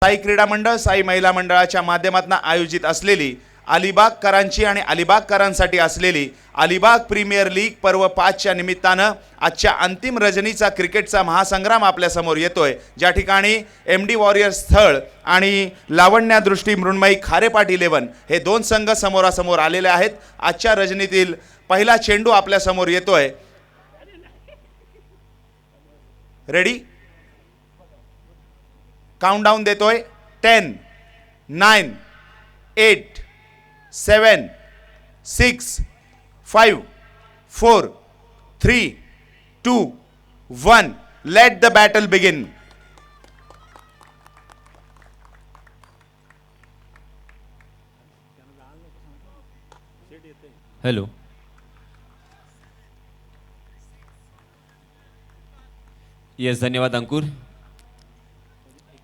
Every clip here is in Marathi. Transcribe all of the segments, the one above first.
साई क्रीडा मंडळ साई महिला मंडळाच्या माध्यमातून आयोजित असलेली अलिबागकरांची आणि अलिबागकरांसाठी असलेली अलिबाग प्रीमियर लीग पर्व 5च्या निमित्तानं आजच्या अंतिम रजनीचा क्रिकेटचा महासंग्राम आपल्या समोर येतोय, ज्या ठिकाणी एमडी वॉरियर्स स्थळ आणि लावण्यादृष्टी मृण्मयी खारेपाट 11 हे दोन संघ समोरासमोर आलेले आहेत। आजच्या रजनीतील पहिला चेंडू आपल्या समोर येतोय। रेडी, काउंटडाऊन देतोय 10 9 8 7 6 5 4 3 2 1 let the battle begin. Hello, yes धन्यवाद अंकुर।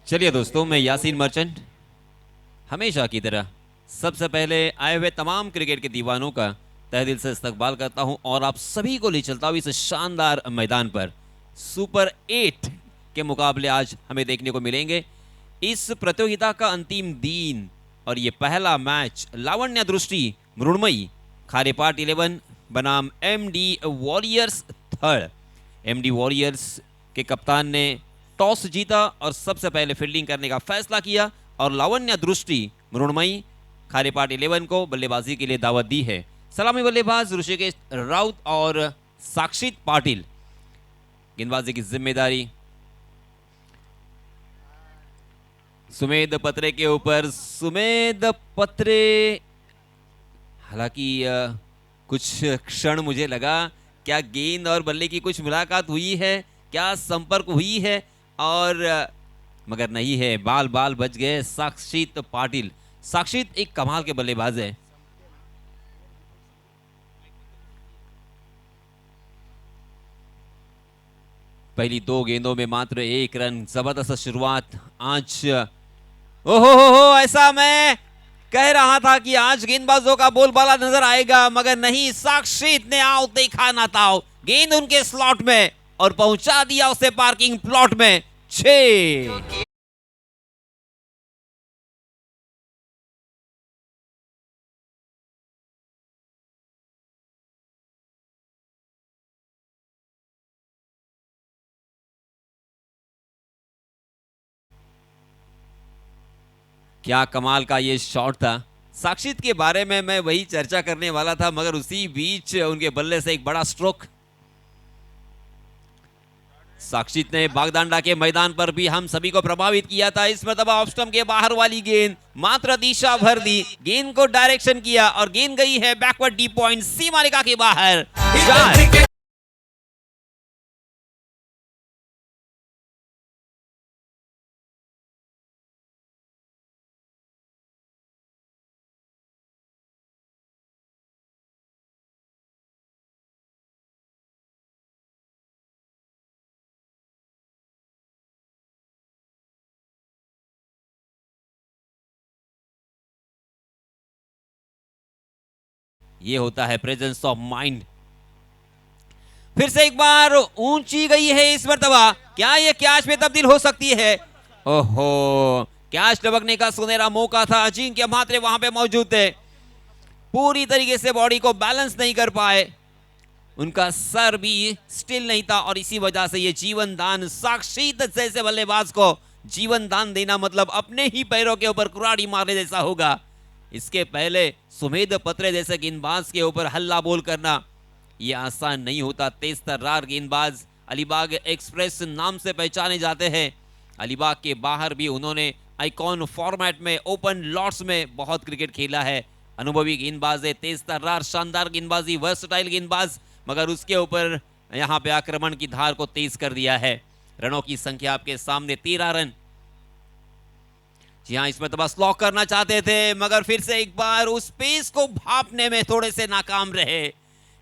चलिए दोस्तों, मैं यासीन मर्चेंट हमेशा की तरह सबसे पहले आए हुए तमाम क्रिकेट के दीवानों का तहे दिल से इस्तकबाल करता हूं और आप सभी को ले चलता हूं इस शानदार मैदान पर। सुपर 8 के मुकाबले आज हमें देखने को मिलेंगे। इस प्रतियोगिता का अंतिम दिन और ये पहला मैच लावण्य दृष्टि मृण्मयी खारेपाट 11 बनाम MD warriors third. MD warriors के कप्तान ने टॉस जीता और सबसे पहले फील्डिंग करने का फैसला किया और लावण्य दृष्टि मृण्मयी खारेपाट 11 को बल्लेबाजी के लिए दावत दी है। सलामी बल्लेबाज ऋषिकेश राउत और साक्षित पाटिल, गेंदबाजी की जिम्मेदारी सुमेध पत्रे के ऊपर। सुमेध पत्रे, हालांकि कुछ क्षण मुझे लगा क्या गेंद और बल्ले की कुछ मुलाकात हुई है, क्या संपर्क हुई है, और मगर नहीं है। बाल बाल बच गए साक्षित पाटिल। साक्षित एक कमाल के बल्लेबाज है। पहली 2 गेंदों में मात्र 1 रन, जबरदस्त शुरुआत आज। ओहो हो, ऐसा मैं कह रहा था कि आज गेंदबाजों का बोलबाला नजर आएगा, मगर नहीं। साक्षित ने आओ देखा ना ताओ, गेंद उनके स्लॉट में और पहुंचा दिया उसे पार्किंग प्लॉट में। 6 क्या कमाल का ये शॉट था। साक्षित के बारे में मैं वही चर्चा करने वाला था, मगर उसी बीच उनके बल्ले से एक बड़ा स्ट्रोक। साक्षित ने बागदांडा के मैदान पर भी हम सभी को प्रभावित किया था। इस मरतबा ऑफ स्टंप के बाहर वाली गेंद मात्र दिशा भर दी, गेंद को डायरेक्शन किया और गेंद गई है बैकवर्ड डी पॉइंट सीमा रेखा के बाहर। ये होता है प्रेजेंस ऑफ माइंड। फिर से एक बार ऊंची गई है इस मर्तबा, क्या ये कैच में तब्दील हो सकती है? ओहो, कैच टपकने का सुनहरा मौका था। अजिंक्य म्हात्रे वहां पे मौजूद थे, पूरी तरीके से बॉडी को बैलेंस नहीं कर पाए, उनका सर भी स्टिल नहीं था और इसी वजह से ये जीवन दान। साक्षित जैसे बल्लेबाज को जीवन दान देना मतलब अपने ही पैरों के ऊपर कुराड़ी मारने जैसा होगा। इसके पहले सुमेध पत्रे जैसे गेंदबाज के ऊपर हल्ला बोल करना यह आसान नहीं होता। तेज तर्रार गेंदबाज अलीबाग एक्सप्रेस नाम से पहचाने जाते हैं। अलीबाग के बाहर भी उन्होंने आइकॉन फॉर्मेट में ओपन लॉट्स में बहुत क्रिकेट खेला है। अनुभवी गेंदबाज है, तेज तर्रार शानदार गेंदबाजी, वर्सटाइल गेंदबाज, मगर उसके ऊपर यहाँ पे आक्रमण की धार को तेज कर दिया है। रनों की संख्या आपके सामने 13 रन। जी हाँ, इस मरतबा स्लॉक करना चाहते थे, मगर फिर से एक बार उस पेस को भापने में थोड़े से नाकाम रहे।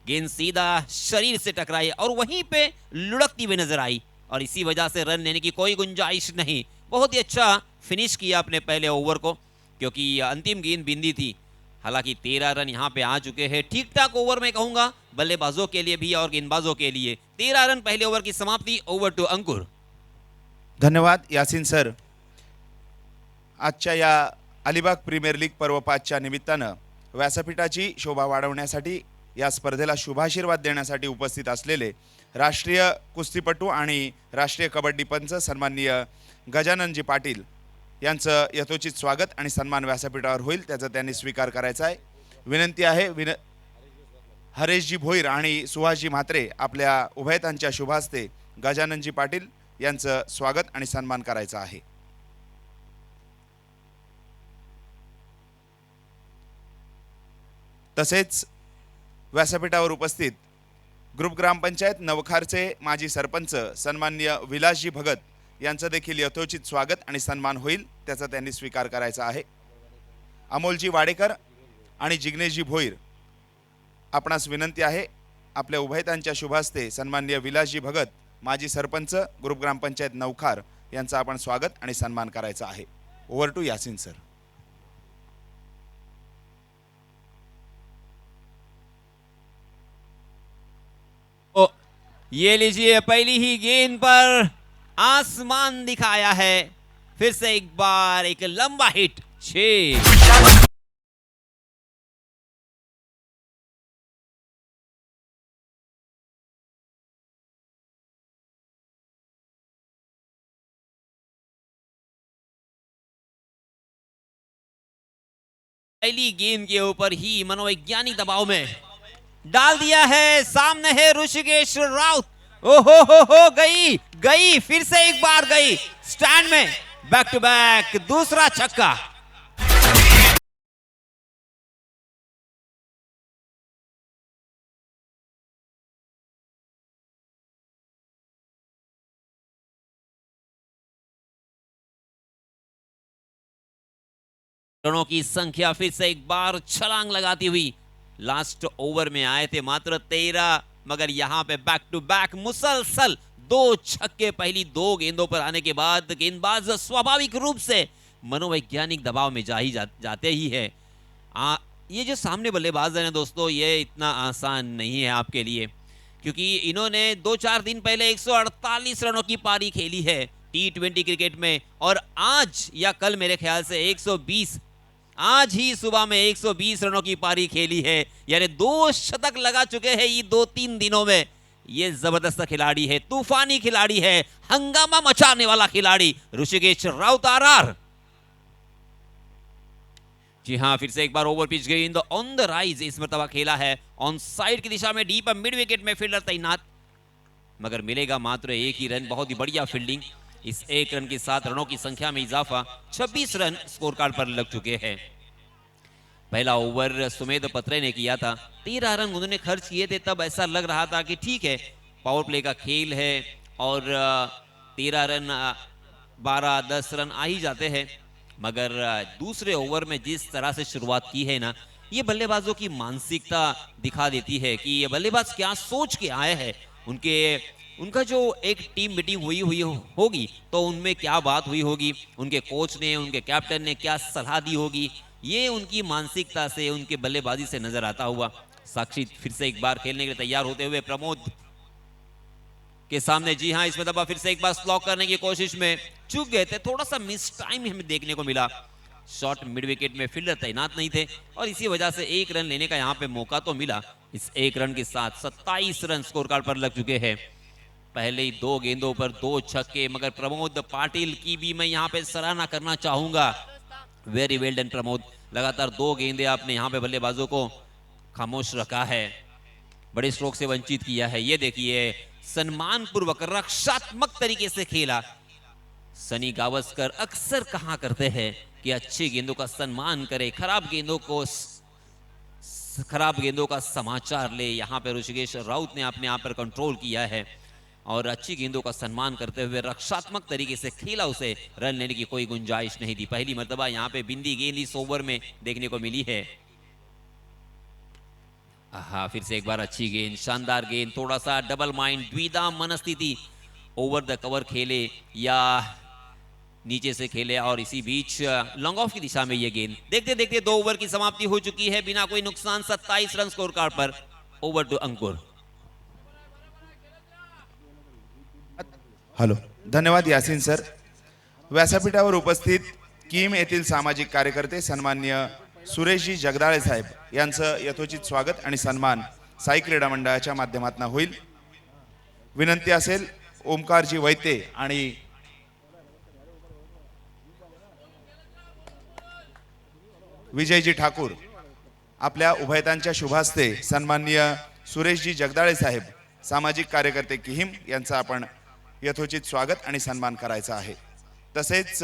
गेंद सीधा शरीर से टकराई और वहीं पे लुढ़कती हुई नजर आई और इसी वजह से रन लेने की कोई गुंजाइश नहीं। बहुत ही अच्छा फिनिश किया अपने पहले ओवर को, क्योंकि अंतिम गेंद बिंदी थी। हालांकि 13 रन यहाँ पे आ चुके हैं, ठीक ठाक ओवर में कहूंगा बल्लेबाजों के लिए भी और गेंदबाजों के लिए। 13 रन पहले ओवर की समाप्ति। ओवर टू अंकुर। धन्यवाद यासीन सर। आजच्या या अलिबाग प्रीमियर लीग पर्व 5च्या निमित्तानं व्यासपीठाची शोभा वाढवण्यासाठी या स्पर्धेला शुभाशीर्वाद देण्यासाठी उपस्थित असलेले राष्ट्रीय कुस्तीपटू आणि राष्ट्रीय कबड्डी पंच सन्माननीय गजाननजी पाटील यांचं यथोचित स्वागत आणि सन्मान व्यासपीठावर होईल, त्याचा त्यांनी स्वीकार करायचा आहे. विनंती आहे हरेशजी भोईर आणि सुहासजी म्हात्रे आपल्या उभयतांच्या शुभास्ते गजाननजी पाटील यांचं स्वागत आणि सन्मान करायचा आहे. तसेच व्यासपीठावर उपस्थित ग्रुप ग्रामपंचायत नवखारचे माजी सरपंच सन्माननीय विलासजी भगत यांचं देखील यथोचित स्वागत आणि सन्मान होईल, त्याचा त्यांनी स्वीकार करायचा आहे. अमोलजी वाडेकर आणि जिग्नेशजी भोईर आपणास विनंती आहे आपल्या उभयतांच्या शुभास्ते सन्माननीय विलासजी भगत माजी सरपंच ग्रुप ग्रामपंचायत नवखार यांचं आपण स्वागत आणि सन्मान करायचा आहे. Over to Yasin sir. ओ, ये लीजिए, पहली ही गेंद पर आसमान दिखाया है. फिर से एक बार एक लंबा हिट 6. पहली गेंद के ऊपर ही मनोवैज्ञानिक दबाव में डाल दिया है. सामने है ऋषिकेश राउत. हो गई गई, फिर से एक बार गई स्टैंड में. बैक टू बैक दूसरा छक्का. रनों की संख्या फिर से एक बार छलांग लगाती हुई लास्ट ओवर में आए थे मात्र 13, मगर यहां पे बैक टू बैक मुसलसल 2 छक्के पहली 2 गेंदों पर आने के बाद गेंदबाज स्वाभाविक रूप से मनोवैज्ञानिक दबाव में जाते ही है. ये जो सामने बल्लेबाज है ना दोस्तों, ये इतना आसान नहीं है आपके लिए, क्योंकि इन्होंने 2-4 दिन पहले 148 रनों की पारी खेली है T20 क्रिकेट में, और आज या कल मेरे ख्याल से 120, आज ही सुबह में 120 रनों की पारी खेली है. यानी 2 शतक लगा चुके हैं ये 2-3 दिनों में. ये जबरदस्त खिलाड़ी है, तूफानी खिलाड़ी है, हंगामा मचाने वाला खिलाड़ी ऋषिकेश राउत आरआर. जी हां, फिर से एक बार ओवर पिच गेंद ऑन द राइज इस मरतबा खेला है ऑन साइड की दिशा में. डीप मिड विकेट में फील्डर तैनात, मगर मिलेगा मात्र 1 ही रन. बहुत ही बढ़िया फील्डिंग. इस 1 रन के साथ रनों की संख्या में इजाफा. 26 रन स्कोर कार्ड पर लग चुके हैं. पहला ओवर सुमेध पत्रे ने किया था, 13 रन उन्होंने खर्च किए थे. तब ऐसा लग रहा था कि ठीक है, पावर प्ले का खेल है और 13 रन 12-10 रन आ ही जाते हैं. मगर दूसरे ओवर में जिस तरह से शुरुआत की है ना, ये बल्लेबाजों की मानसिकता दिखा देती है कि ये बल्लेबाज क्या सोच के आए हैं. उनका जो एक टीम मीटिंग हुई होगी तो उनमें क्या बात हुई होगी, उनके कोच ने, उनके कैप्टन ने क्या सलाह दी होगी, ये उनकी मानसिकता से, उनके बल्लेबाजी से नजर आता हुआ. साक्षी फिर से एक बार खेलने के लिए तैयार होते हुए प्रमोद के सामने. जी हां, इसमें दबा फिर से एक बार स्लॉक करने की कोशिश में चूक गए थे. थोड़ा सा मिस टाइम हमें देखने को मिला. शॉट मिड विकेट में फील्डर तैनात नहीं थे और इसी वजह से 1 रन लेने का यहां पे मौका तो मिला. इस 1 रन के साथ 27 रन स्कोर कार्ड पर लग चुके हैं. पहले ही 2 गेंदों पर 2 छक्के. मगर प्रमोद पाटिल की भी मैं यहां पे सराहना करना चाहूंगा. वेरी वेल डन प्रमोद. लगातार 2 गेंदे आपने यहां पे बल्लेबाजों को खामोश रखा है, बड़े स्ट्रोक से वंचित किया है. ये देखिए, सम्मानपूर्वक रक्षात्मक तरीके से खेला. सनी गावस्कर अक्सर कहा करते हैं कि अच्छी गेंदों का सम्मान करे, खराब गेंदों का समाचार ले. यहां पे ऋषिकेश राउत ने अपने आप पर कंट्रोल किया है और अच्छी गेंदों का सम्मान करते हुए रक्षात्मक तरीके से खेला. उसे रन लेने की कोई गुंजाइश नहीं दी. पहली मर्तबा यहां पे बिंदी गेंद इस ओवर में देखने को मिली है. हाँ, फिर से एक बार अच्छी गेंद, शानदार गेंद. थोड़ा सा डबल माइंड, द्विधा मनस्थिति. ओवर द कवर खेले या नीचे से खेले, और इसी बीच लॉन्ग ऑफ की दिशा में ये गेंद. देखते देखते 2 ओवर की समाप्ति हो चुकी है बिना कोई नुकसान. 27 रन स्कोर कार्ड पर. Over to Ankur. हॅलो, धन्यवाद यासिन सर. व्यासपीठावर उपस्थित कीम येथील सामाजिक कार्यकर्ते सन्माननीय सुरेशजी जगदाळे साहेब यांचं यथोचित स्वागत आणि सन्मान साई क्रीडा मंडळाच्या माध्यमातून होईल. विनंती असेल ओमकारजी वैते आणि विजयजी ठाकूर आपल्या उभयतांच्या शुभास्ते सन्माननीय सुरेशजी जगदाळे साहेब सामाजिक कार्यकर्ते किहिम यांचा आपण यथोचित स्वागत आणि सन्मान करायचा आहे. तसेच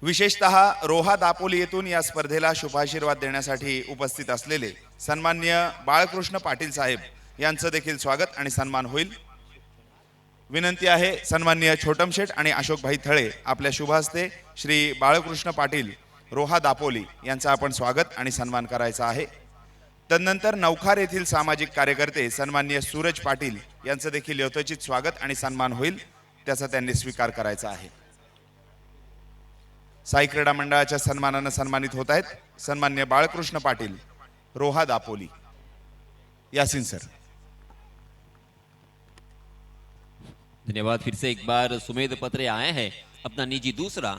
विशेषतः रोहा दापोली येथून या स्पर्धेला शुभाशीर्वाद देण्यासाठी उपस्थित असलेले सन्माननीय बाळकृष्ण पाटील साहेब यांचं देखील स्वागत आणि सन्मान होईल. विनंती आहे सन्माननीय छोटम शेठ आणि अशोकभाई थळे आपल्या शुभहस्ते श्री बाळकृष्ण पाटील रोहा दापोली यांचा आपण स्वागत आणि सन्मान करायचा आहे. तदनंतर नवखार येथील सामाजिक कार्यकर्ते सन्माननीय सूरज पाटील यांचं देखील यथोचित स्वागत आणि सन्मान होईल, त्याचा त्यांनी स्वीकार करायचा आहे. साई क्रीडा मंडळाच्या सन्मानानं सन्मानित होत आहेत सन्माननीय बाळकृष्ण पाटील रोहा दापोली. यासीन सर. धन्यवाद. फिर से एक बार सुमेध पत्रे आए हैं अपना निजी दूसरा.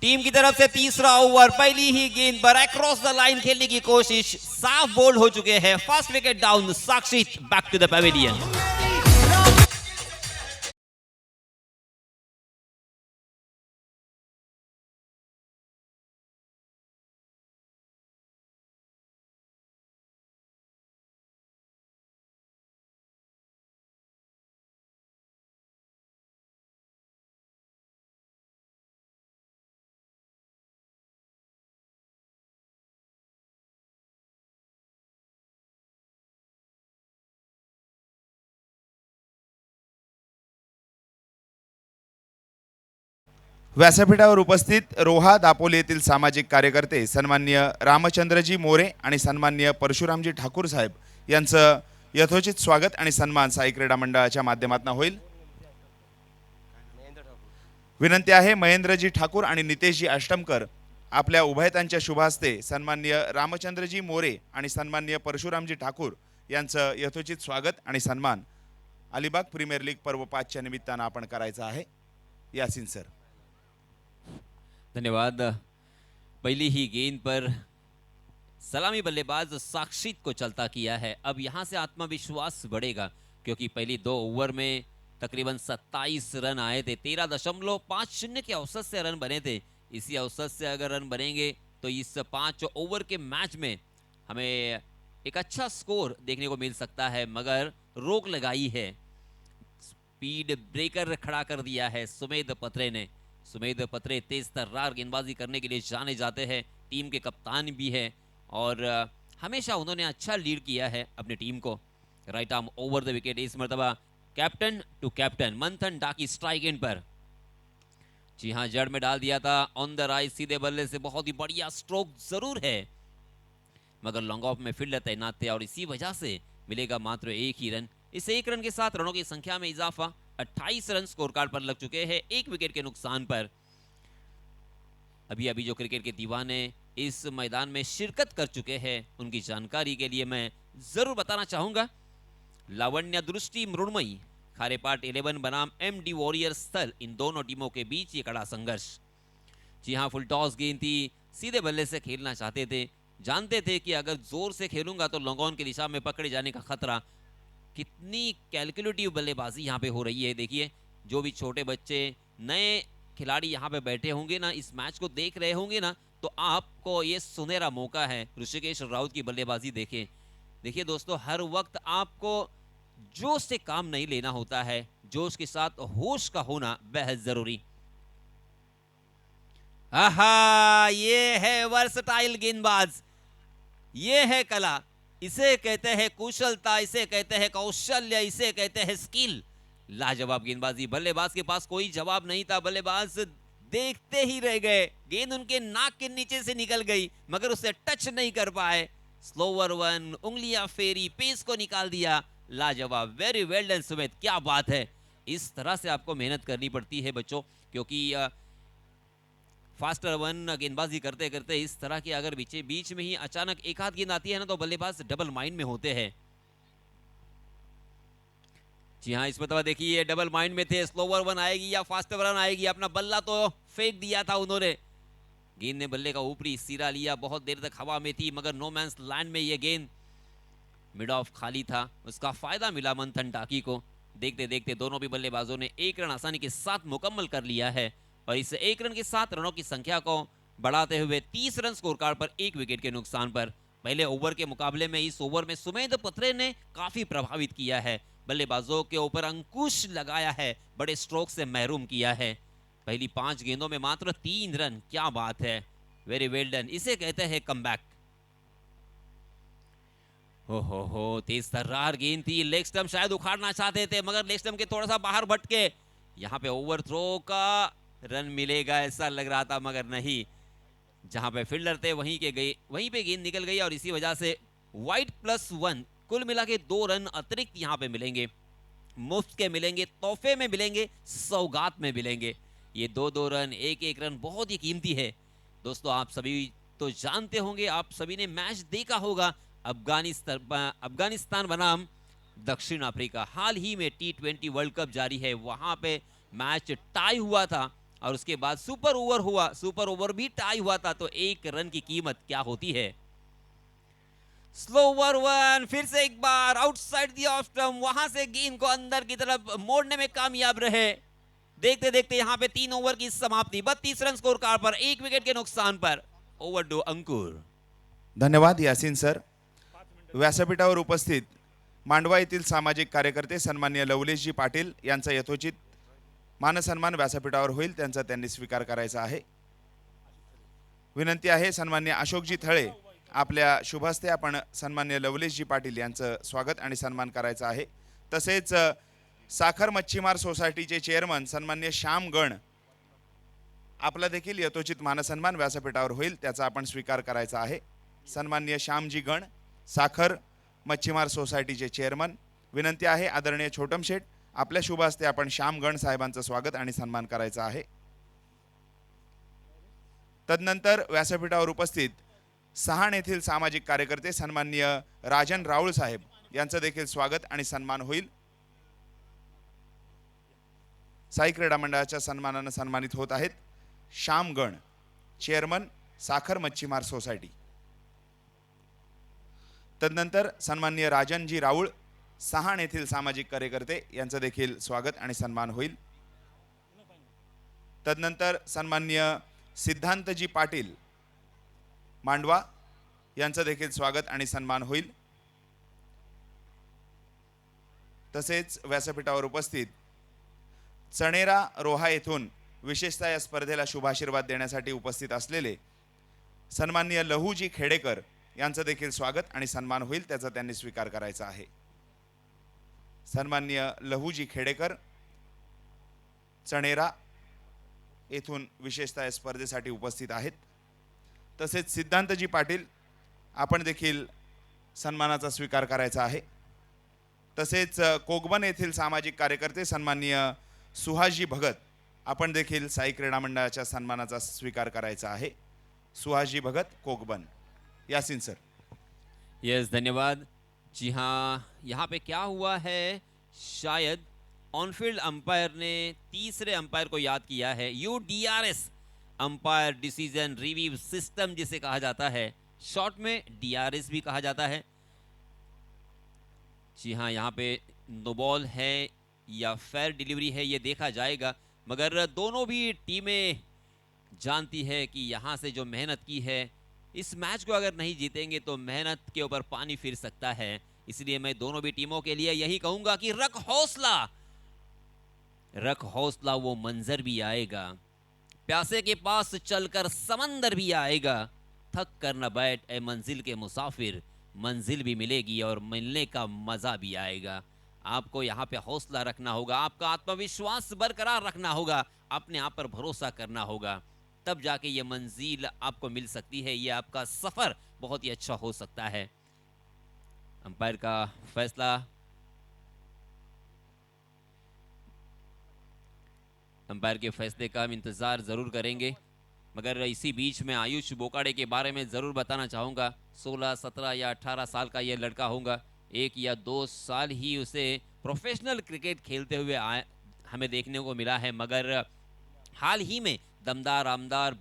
टीम की तरफ से तीसरा ओवर, पहली ही गेंद पर अक्रॉस द लाइन खेलने की कोशिश, साफ बोल्ड हो चुके हैं. First wicket down. Sakshit back to the pavilion. व्यासपीठावर उपस्थित रोहा दापोली येथील सामाजिक कार्यकर्ते सन्माननीय रामचंद्रजी मोरे आणि सन्माननीय परशुरामजी ठाकूर साहेब यांचं यथोचित स्वागत आणि सन्मान साई क्रीडा मंडळाच्या माध्यमातून होईल. विनंती आहे महेंद्रजी ठाकूर आणि नितेशजी अष्टमकर आपल्या उभयतांच्या शुभहस्ते सन्माननीय रामचंद्रजी मोरे आणि सन्माननीय परशुरामजी ठाकूर यांचं यथोचित स्वागत आणि सन्मान अलिबाग प्रीमियर लीग पर्व 5च्या निमित्तानं आपण करायचा आहे. यासीन सर. धन्यवाद. पहली ही गेंद पर सलामी बल्लेबाज साक्षित को चलता किया है. अब यहां से आत्मविश्वास बढ़ेगा क्योंकि पहली 2 ओवर में तकरीबन 27 रन आए थे. 13.50 के औसत से रन बने थे. इसी औसत से अगर रन बनेंगे तो इस 5 ओवर के मैच में हमें एक अच्छा स्कोर देखने को मिल सकता है, मगर रोक लगाई है. स्पीड ब्रेकर खड़ा कर दिया है सुमेध पत्रे ने. सुमेध पत्रे तेज तर्रार गेंदबाजी करने के लिए जाने जाते हैं. टीम के कप्तान भी है और हमेशा उन्होंने अच्छा लीड किया है अपनी टीम को. Right arm over the wicket. इस मर्तबा captain to captain Manthan Daki strike end पर. जी हाँ, जड़ में डाल दिया था ऑन द राइट. सीधे बल्ले से बहुत ही बढ़िया स्ट्रोक जरूर है, मगर लॉन्ग ऑफ में फील्डर तैनात थे और इसी वजह से मिलेगा मात्र 1 ही रन. इस 1 रन के साथ रनों की संख्या में इजाफा. 28 रन स्कोर कार्ड पर लग चुके हैं 1 विकेट के नुकसान पर. अभी अभी जो क्रिकेट के दीवाने इस मैदान में शिरकत कर चुके हैं उनकी जानकारी के लिए मैं जरूर बताना चाहूंगा. लावण्य दृष्टि मृणमयी खारेपाट 11 बनाम MD वॉरियर स्थल, इन दोनों टीमों के बीच ये कड़ा संघर्ष. जी हाँ, फुल टॉस गेंद थी. सीधे बल्ले से खेलना चाहते थे. जानते थे कि अगर जोर से खेलूंगा तो लॉन्ग ऑन की दिशा में पकड़े जाने का खतरा. कितनी कैलकुलेटिव बल्लेबाजी यहाँ पे हो रही है. देखिए, जो भी छोटे बच्चे नए खिलाड़ी यहाँ पे बैठे होंगे ना, इस मैच को देख रहे होंगे ना, तो आपको ये सुनहरा मौका है. ऋषिकेश राउत की बल्लेबाजी देखें. देखिए दोस्तों, हर वक्त आपको जोश से काम नहीं लेना होता है, जोश के साथ होश का होना बेहद जरूरी. आहा, ये है वर्सटाइल गेंदबाज, ये है कला. इसे कहते हैं कुशलता, इसे कहते हैं कौशल्य, इसे कहते हैं स्किल. लाजवाब गेंदबाजी. बल्लेबाज के पास कोई जवाब नहीं था. बल्लेबाज देखते ही रह गए. गेंद उनके नाक के नीचे से निकल गई, मगर उसे टच नहीं कर पाए. स्लोवर वन, उंगलियां फेरी, पेस को निकाल दिया. लाजवाब. वेरी वेल डन सुमित, क्या बात है. इस तरह से आपको मेहनत करनी पड़ती है बच्चों, क्योंकि फास्टर वन गेंदबाजी करते करते इस तरह की अगर बीच में ही अचानक एक आध गेंद आती है ना, तो बल्लेबाज डबल माइंड में होते हैं. जी हाँ, इस मरतबा देखिए ये डबल माइंड में थे, स्लोवर वन आएगी या फास्टर रन आएगी। अपना बल्ला तो फेंक दिया था उन्होंने। गेंद ने बल्ले का ऊपरी सिरा लिया, बहुत देर तक हवा में थी, मगर नो मैंस लैंड में ये गेंद मिड ऑफ खाली था। उसका फायदा मिला मंथन टाकी को। देखते देखते दोनों भी बल्लेबाजों ने एक रन आसानी के साथ मुकम्मल कर लिया है और इस एक रन के साथ रनों की संख्या को बढ़ाते हुए 30 रन स्कोर कार्ड पर 1 विकेट के नुकसान पर। पहले ओवर के मुकाबले में इस ओवर में सुमेंद्र पत्रे ने काफी प्रभावित किया है, बल्लेबाजों के ऊपर अंकुश लगाया है, बड़े स्ट्रोक से महरूम किया है। पहली 5 गेंदों में मात्र 3 रन, क्या बात है, वेरी वेल डन, इसे कहते हैं कमबैक। हो तेज तर्रार गेंद थी, लेग स्टंप शायद उखाड़ना चाहते थे मगर लेग स्टंप के थोड़ा सा बाहर भटके। यहाँ पे ओवर थ्रो का रन मिलेगा ऐसा लग रहा था मगर नहीं, जहां पे फील्डर थे वहीं पे गेंद निकल गई और इसी वजह से वाइड +1 कुल मिला के 2 रन अतिरिक्त यहाँ पे मिलेंगे, मुफ्त के मिलेंगे, तोहफे में मिलेंगे, सौगात में मिलेंगे। ये 2-2 रन, 1-1 रन बहुत ही कीमती है। दोस्तों आप सभी तो जानते होंगे, आप सभी ने मैच देखा होगा, अफगानिस्तान बनाम दक्षिण अफ्रीका, हाल ही में T20 वर्ल्ड कप जारी है, वहां पे मैच टाई हुआ था और उसके बाद सुपर ओवर हुआ, सुपर ओवर भी टाई हुआ था। तो 1 रन की कीमत क्या होती है। स्लोवर वन, फिर से एक बार आउटसाइड द ऑफ स्टंप, वहां से गेंद को अंदर की तरफ मोड़ने में कामयाब रहे। देखते देखते यहां पे 3 ओवर की समाप्ति, 32 रन स्कोर कार्ड पर 1 विकेट के नुकसान पर। ओवर टू अंकुर। धन्यवाद यासीन सर. व्यासपीठावर उपस्थित मांडवा येथील सामाजिक कार्यकर्ते सन्माननीय लवलेशजी पाटील यांचा यथोचित मानसन्मान व्यासपीठावर होईल, त्यांचा त्यांनी स्वीकार करायचा आहे. विनंती आहे सन्माननीय अशोकजी थळे, आपल्या शुभहस्ते आपण सन्माननीय लवलेशजी पाटील यांचं स्वागत आणि सन्मान करायचा आहे. तसेच साखर मच्छीमार सोसायटीचे चेअरमन सन्माननीय श्याम गण, आपला देखील यथोचित मानसन्मान व्यासपीठावर होईल, त्याचा आपण स्वीकार करायचा आहे. सन्माननीय श्यामजी गण, साखर मच्छीमार सोसायटीचे चेअरमन, विनंती आहे आदरणीय छोटम शेठ, आपल्या शुभ हस्ते आपण श्याम गण साहेबांचं स्वागत आणि सन्मान करायचा आहे. तदनंतर व्यासपीठावर उपस्थित सहाण येथील सामाजिक कार्यकर्ते सन्माननीय राजन राऊळ साहेब यांचं देखील स्वागत आणि सन्मान होईल. साई क्रीडा मंडळाच्या सन्मानानं सन्मानित होत आहेत श्याम गण, चेअरमन साखर मच्छीमार सोसायटी. तदनंतर सन्माननीय राजनजी राऊळ, सहाण येथील सामाजिक कार्यकर्ते, यांचं देखील स्वागत आणि सन्मान होईल. तदनंतर सन्माननीय सिद्धांतजी पाटील, मांडवा, यांचं देखील स्वागत आणि सन्मान होईल. तसेच व्यासपीठावर उपस्थित चणेरा रोहा येथून विशेषतः या स्पर्धेला शुभाशीर्वाद देण्यासाठी उपस्थित असलेले सन्माननीय लहूजी खेडेकर यांचं देखील स्वागत आणि सन्मान होईल, त्याचा त्यांनी स्वीकार करायचा आहे. सन्माननीय लहूजी खेडेकर, चणेरा येथून विशेषतः या स्पर्धेसाठी उपस्थित आहेत. तसेच सिद्धांतजी पाटील, आपण देखील सन्मानाचा स्वीकार करायचा आहे. तसेच कोगबन येथील सामाजिक कार्यकर्ते सन्माननीय सुहासजी भगत, आपण देखील साई क्रीडा मंडळाच्या सन्मानाचा स्वीकार करायचा आहे. सुहासजी भगत, कोगबन. यासीन सर. यस, धन्यवाद. जी हाँ, यहाँ पे क्या हुआ है, शायद ऑनफील्ड अंपायर ने तीसरे अंपायर को याद किया है. UDRS, umpire decision review system जिसे कहा जाता है, शॉर्ट में DRS भी कहा जाता है. जी हाँ, यहाँ पे नो बॉल है या फेयर डिलीवरी है ये देखा जाएगा, मगर दोनों भी टीमें जानती है कि यहाँ से जो मेहनत की है, इस मैच को अगर नहीं जीतेंगे तो मेहनत के ऊपर पानी फिर सकता है. इसलिए मैं दोनों भी टीमों के लिए यही कहूंगा कि रख हौसला, रख हौसला, वो मंजर भी आएगा. प्यासे के पास चलकर समंदर भी आएगा. थक कर न बैठ ए मंजिल के मुसाफिर, मंजिल भी मिलेगी और मिलने का मजा भी आएगा. आपको यहाँ पे हौसला रखना होगा, आपका आत्मविश्वास बरकरार रखना होगा, अपने आप पर भरोसा करना होगा, तब जाके ये मंजिल आपको मिल सकती है. ये आपका सफर बहुत ही अच्छा हो सकता है. अंपायर का फैसला, अंपायर के फैसले का हम इंतज़ार ज़रूर करेंगे. मगर इसी बीच में आयुष बोकाड़े के बारे में ज़रूर बताना चाहूँगा. 16, 17 या 18 साल का ये लड़का होगा 1 या 2 साल ही उसे प्रोफेशनल क्रिकेट खेलते हुए हमें देखने को मिला है, मगर हाल ही में दमदार आमदार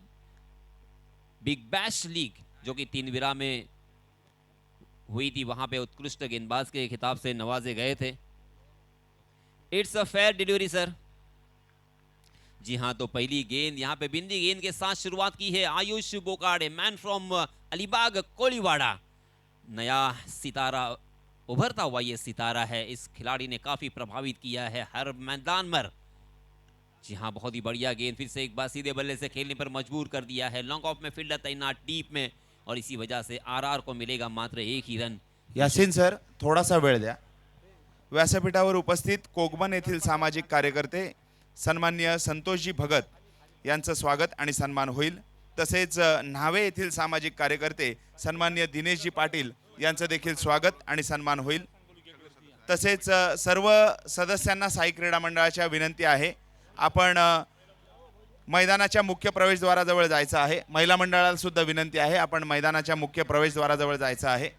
बिग बैश लीग जो कि 3 विरा में हुई थी, वहां पे उत्कृष्ट गेंदबाज के खिताब से नवाजे गए थे। It's a fair delivery sir. जी हाँ, तो पहली गेंद यहाँ पे बिंदी गेंद के साथ शुरुआत की है आयुष बोकाड़े, मैन फ्रॉम अलीबाग कोलीवाड़ा। नया सितारा, उभरता हुआ ये सितारा है। इस खिलाड़ी ने काफी प्रभावित किया है हर मैदान पर। जी हाँ, बहुत ही बढ़िया गेंद, फिर से एक बार सीधे बल्ले से खेलने पर मजबूर कर दिया है। लॉन्ग ऑफ में फील्डर तैनात डीप में, और इसी वजह से आरआर को मिलेगा मात्र 1 ही रन। यासीन सर, थोडासा वेळ द्या। व्यासपीठावर उपस्थित कोकबन येथील सामाजिक कार्यकर्ते सन्माननीय संतोषजी भगत यांचं स्वागत आणि सन्मान होईल। तसेच न्हावे येथील सामाजिक कार्यकर्ते सन्माननीय दिनेशजी पाटील यांचं देखील स्वागत आणि सन्मान होईल। तसेच सर्व सदस्यांना साई क्रीडा मंडळाच्या विनंती आहे, आपण मैदानाच्या मुख्य प्रवेशद्वाराजवळ जायचं आहे। महिला मंडळाला सुद्धा विनंती आहे, आपण मैदानाच्या मुख्य प्रवेशद्वाराजवळ जायचं आहे।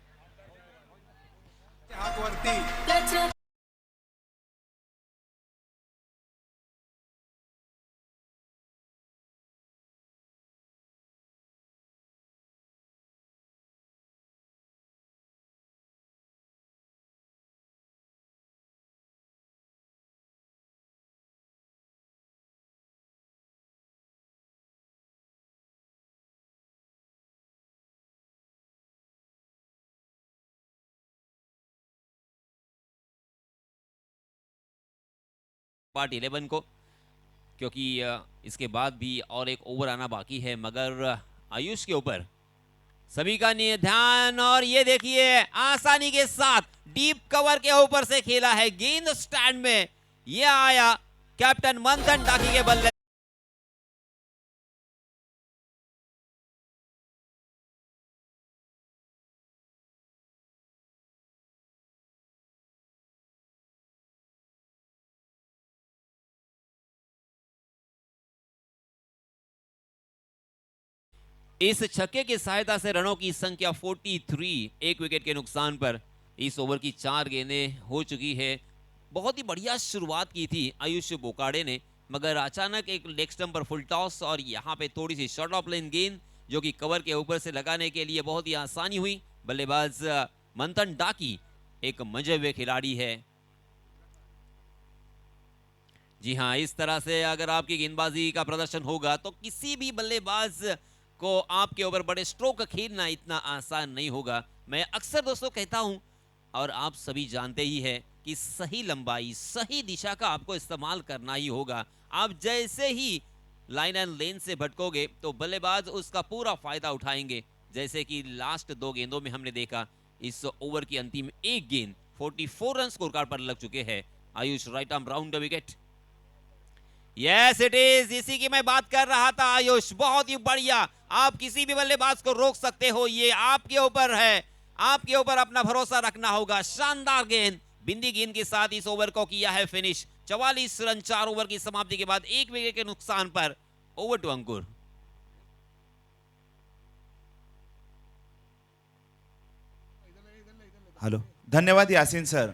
पार्ट 11 को, क्योंकि इसके बाद भी और एक ओवर आना बाकी है, मगर आयुष के ऊपर सभी का ध्यान, और ये देखिए आसानी के साथ डीप कवर के ऊपर से खेला है गेंद स्टैंड में। ये आया कैप्टन मंथन डाकी के बल्ले। इस छक्के की सहायता से रनों की संख्या 43, 1 विकेट के नुकसान पर। इस ओवर की 4 गेंदें हो चुकी है। बहुत ही बढ़िया शुरुआत की थी आयुष बोकाड़े ने, मगर अचानक एक लेग स्टंप पर फुल टॉस और यहाँ पे थोड़ी सी शॉर्ट ऑफ लाइन गेंद जो कि कवर के ऊपर से लगाने के लिए बहुत ही आसानी हुई। बल्लेबाज मंथन डाकी एक मंजे हुए खिलाड़ी है। जी हाँ, इस तरह से अगर आपकी गेंदबाजी का प्रदर्शन होगा तो किसी भी बल्लेबाज को आपके ऊपर बड़े स्ट्रोक खेलना इतना आसान नहीं होगा। मैं अक्सर दोस्तों कहता हूं, और आप सभी जानते ही हैं कि सही लंबाई, सही दिशा का आपको इस्तेमाल करना ही होगा। आप जैसे ही लाइन एंड लेन से भटकोगे तो बल्लेबाज उसका पूरा फायदा उठाएंगे, जैसे कि लास्ट 2 गेंदों में हमने देखा। इस ओवर की अंतिम 1 गेंद 44 रन स्कोर कार्ड पर लग चुके हैं। Ayush right arm round the wicket. Yes it is, इसी की मैं बात कर रहा था आयुष, बहुत ही बढ़िया। आप किसी भी बल्लेबाज को रोक सकते हो, ये आपके ऊपर है, आपके ऊपर अपना भरोसा रखना होगा। शानदार गेंद, बिंदी गेंद के साथ इस ओवर को किया है फिनिश। 44 रन 4 ओवर की समाप्ति के बाद 1 विकेट के नुकसान पर। Over to Ankur. हॅलो, धन्यवाद यासीन सर।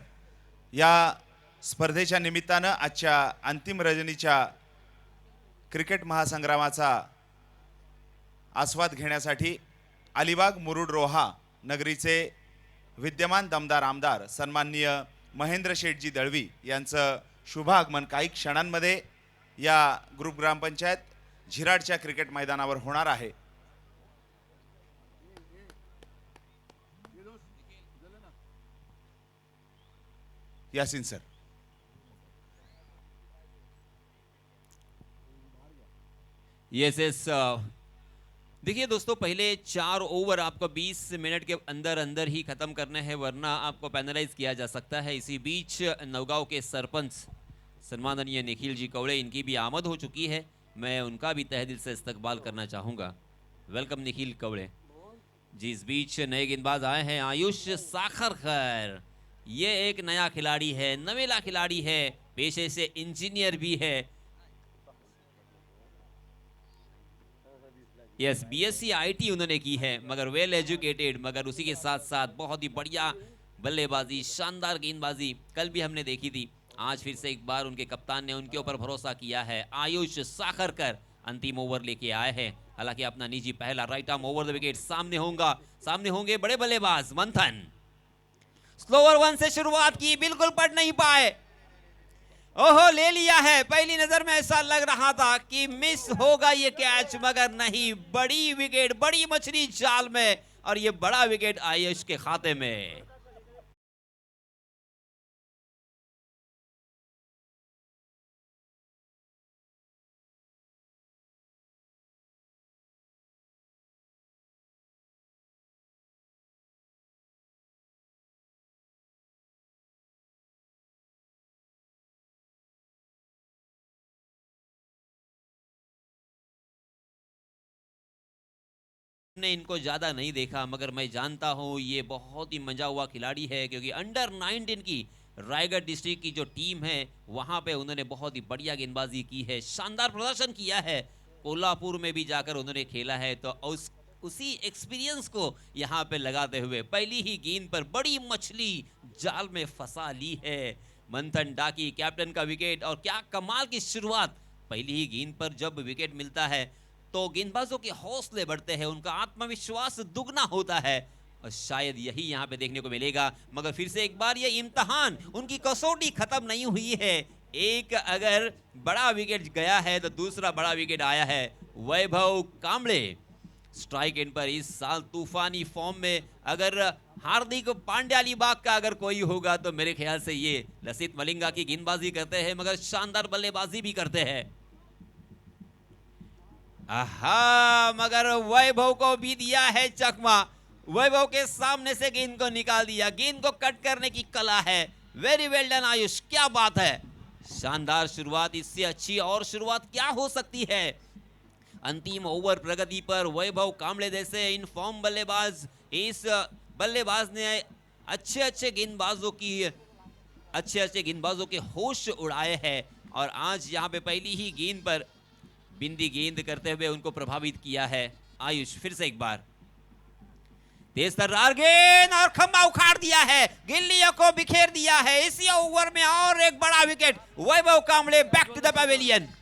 या स्पर्धेच्या निमित्तानं आजच्या अंतिम रजनीच्या क्रिकेट महासंग्रामाचा आस्वाद घेण्यासाठी अलिबाग मुरुड रोहा नगरीचे विद्यमान दमदार आमदार सन्माननीय महेंद्र शेठजी दळवी यांचं शुभ आगमन काही क्षणांमध्ये या ग्रुप ग्रामपंचायत झिराडच्या क्रिकेट मैदानावर होणार आहे। यासीन सर। यस यस, देखिए दोस्तों, पहले 4 ओवर आपको 20 मिनट के अंदर अंदर ही खत्म करने हैं, वरना आपको पैनलाइज किया जा सकता है। इसी बीच नवगांव के सरपंच सन्माननीय निखिल जी कवड़े, इनकी भी आमद हो चुकी है। मैं उनका भी तहे दिल से इस्तकबाल करना चाहूँगा। वेलकम निखिल कवड़े जी। इस बीच नए गेंदबाज आए हैं आयुष साखरकर। ये एक नया खिलाड़ी है, नवेला खिलाड़ी है, पेशे से इंजीनियर भी है। यस, बीएससी आईटी उन्होंने की है, मगर वेल एजुकेटेड, मगर उसी के साथ साथ बहुत ही बढ़िया बल्लेबाजी, शानदार गेंदबाजी कल भी हमने देखी थी। आज फिर से एक बार उनके कप्तान ने उनके ऊपर भरोसा किया है। आयुष साखरकर अंतिम ओवर लेके आए हैं। हालांकि अपना निजी पहला right arm over the wicket सामने होंगे बड़े बल्लेबाज मंथन। स्लोअर वन से शुरुआत की, बिल्कुल पढ़ नहीं पाए। ओहो, ले लिया है। पहली नजर में ऐसा लग रहा था कि मिस होगा ये कैच, मगर नहीं, बड़ी विकेट, बड़ी मछली जाल में, और ये बड़ा विकेट आयुष के खाते में। ने इनको ज्यादा नहीं देखा, मगर मैं जानता हूं ये बहुत ही मजा हुआ खिलाड़ी है, क्योंकि अंडर 19 की रायगढ़ डिस्ट्रिक्ट की जो टीम है वहां पे उन्होंने बहुत ही बढ़िया गेंदबाजी की है, शानदार प्रदर्शन किया है। कोल्हापुर में भी जाकर उन्होंने खेला है, तो उसी एक्सपीरियंस को यहाँ पे लगाते हुए पहली ही गेंद पर बड़ी मछली जाल में फंसा ली है। मंथन डाकी कैप्टन का विकेट, और क्या कमाल की शुरुआत। पहली ही गेंद पर जब विकेट मिलता है तो गेंदबाजों के हौसले बढ़ते हैं, उनका आत्मविश्वास दुगना होता है, और शायद यही यहाँ पे देखने को मिलेगा। मगर फिर से एक बार ये इम्तिहान, उनकी कसौटी खत्म नहीं हुई है। एक अगर बड़ा विकेट गया है तो दूसरा बड़ा विकेट आया है। वैभव कांबळे स्ट्राइक एंड पर इस साल तूफानी फॉर्म में, अगर हार्दिक पांड्या अलीबाग का अगर कोई होगा तो मेरे ख्याल से ये लसित मलिंगा की गेंदबाजी करते हैं, मगर शानदार बल्लेबाजी भी करते हैं। आहा, मगर वैभव को भी दिया है चकमा। वैभव के सामने से गेंद को निकाल दिया। गेंद को कट करने की कला है। वेरी वेल डन आयुष, क्या बात है, शानदार शुरुआत। इससे अच्छी और शुरुआत क्या हो सकती है। अंतिम ओवर प्रगति पर वैभव कांबळे जैसे इन फॉर्म बल्लेबाज, इस बल्लेबाज ने अच्छे गेंदबाजों के होश उड़ाए हैं, और आज यहाँ पे पहली ही गेंद पर बिंदी गेंद करते हुए उनको प्रभावित किया है। आयुष फिर से एक बार तेज तर्रार गेंद, और खंबा उखाड़ दिया है, गिल्लियों को बिखेर दिया है। इसी ओवर में और एक बड़ा wicket. Vaibhav Kamble back to the pavilion.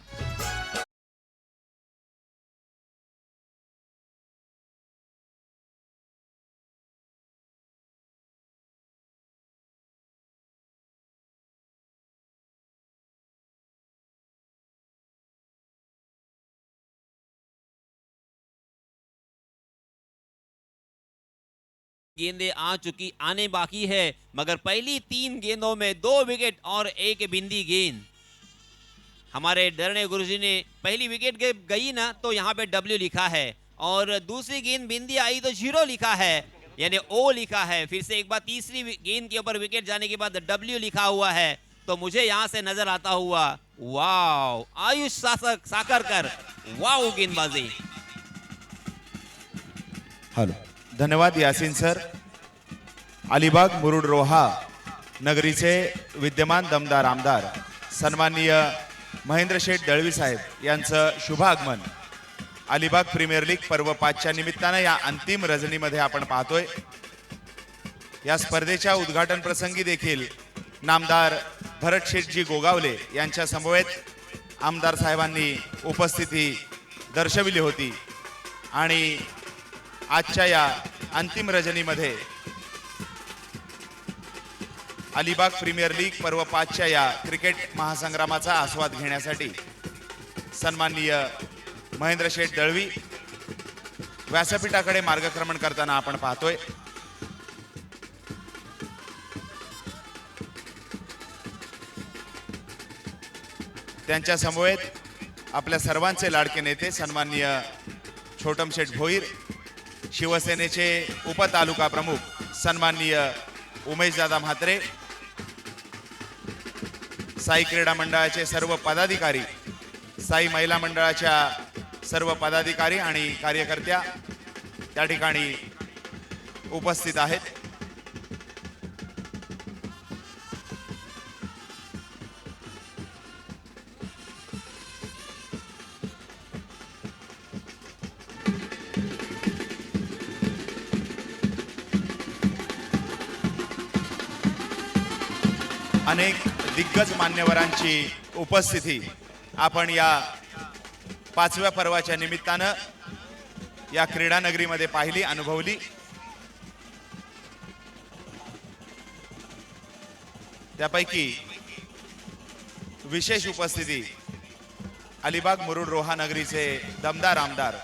गेंदें आने बाकी है, मगर पहली 3 गेंदों में 2 विकेट और 1 बिंदी गेंद। हमारे डरने गुरुजी ने पहली विकेट गई ना तो यहाँ पे W लिखा है, और दूसरी गेंद बिंदी आई तो 0 लिखा है, यानी O लिखा है। फिर से एक बार तीसरी गेंद के ऊपर विकेट जाने के बाद W लिखा हुआ है, तो मुझे यहाँ से नजर आता हुआ वाव, आयुष साकरकर, वाव गेंदबाजी। हेलो, धन्यवाद यासीन सर। अलिबाग मुरुड रोहा नगरीचे विद्यमान दमदार आमदार सन्माननीय महेंद्र शेठ दळवी साहेब यांचं शुभागमन अलिबाग प्रीमियर लीग पर्व 5च्या निमित्तानं या अंतिम रजनीमध्ये आपण पाहतोय। या स्पर्धेच्या उद्घाटन प्रसंगी देखील नामदार भरत शेठजी गोगावले यांच्या समवेत आमदार साहेबांनी उपस्थिती दर्शविली होती, आणि आजच्या या अंतिम रजनीमध्ये अलिबाग प्रीमियर लीग पर्व 5च्या या क्रिकेट महासंग्रामाचा आस्वाद घेण्यासाठी सन्माननीय महेंद्र शेठ दळवी व्यासपीठाकडे मार्गक्रमण करताना आपण पाहतोय। त्यांच्या समवेत आपल्या सर्वांचे लाडके नेते सन्माननीय छोटम शेठ भोईर, शिवसेनेचे उपतालुका प्रमुख सन्माननीय उमेशदादा म्हात्रे, साई क्रीडा मंडळाचे सर्व पदाधिकारी, साई महिला मंडळाच्या सर्व पदाधिकारी आणि कार्यकर्त्या त्या ठिकाणी उपस्थित आहेत। अनेक दिग्गज मान्यवरांची उपस्थिती आपण या 5व्या पर्वाच्या निमित्तानं या क्रीडा नगरीमध्ये पाहिली, अनुभवली. त्यापैकी विशेष उपस्थिती अलिबाग मुरुड रोहा नगरीचे दमदार आमदार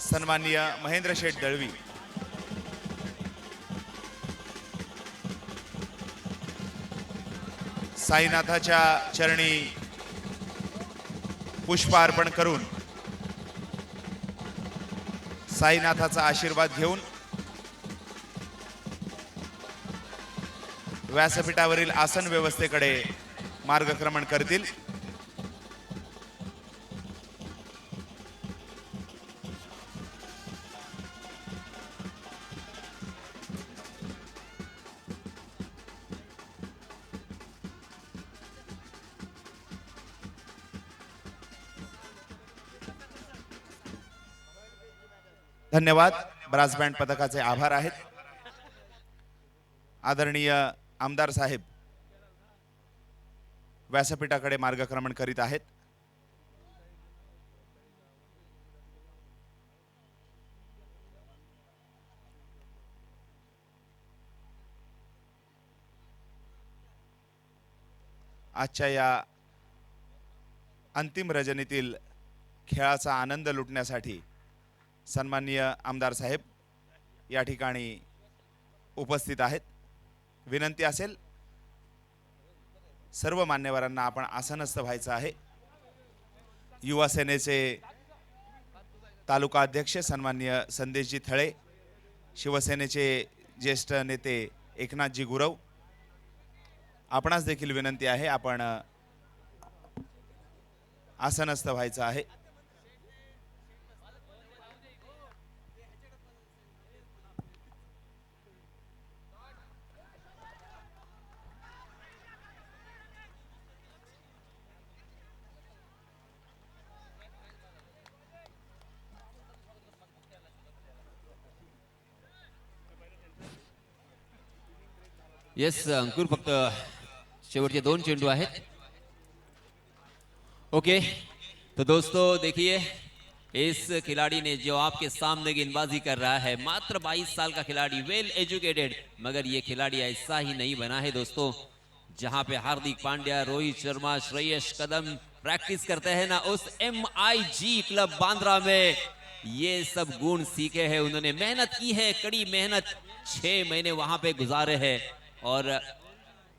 सन्माननीय महेंद्र शेठ दळवी, साईनाथाच्या चरणी पुष्प अर्पण करून साईनाथाचा आशीर्वाद घेऊन व्यासपीठावरील आसन व्यवस्थेकडे मार्गक्रमण करतील. धन्यवाद. ब्रास बँड पथकाचे आभार आहेत. आदरणीय आमदार साहेब व्यासपीठाकडे मार्गक्रमण करीत आहेत. आजच्या या अंतिम रजनीतील खेळाचा आनंद लुटण्यासाठी सन्माननीय आमदार साहेब या ठिकाणी उपस्थित आहेत. विनंती असेल सर्व मान्यवरांना आपण आसनस्थ व्हायचं आहे. युवा सेनेचे तालुका अध्यक्ष सन्माननीय संदेशजी थळे, शिवसेनेचे ज्येष्ठ नेते एकनाथजी गुरव, आपणास देखील विनंती आहे आपण आसनस्थ व्हायचं आहे. यस अंकुर, फक्त शेवटचे 2 चेंडू आहेत. ओके, तो दोस्तों देखिए, इस खिलाड़ी ने जो आपके सामने गेंदबाजी कर रहा है, मात्र 22 साल का खिलाड़ी, वेल एजुकेटेड, मगर ये खिलाड़ी ऐसा ही नहीं बना है दोस्तों. जहां पे हार्दिक पांड्या, रोहित शर्मा, श्रेयस कदम प्रैक्टिस करते हैं ना, उस MIG क्लब बांद्रा में ये सब गुण सीखे हैं. उन्होंने मेहनत की है, कड़ी मेहनत, 6 महीने वहां पे गुजारे हैं और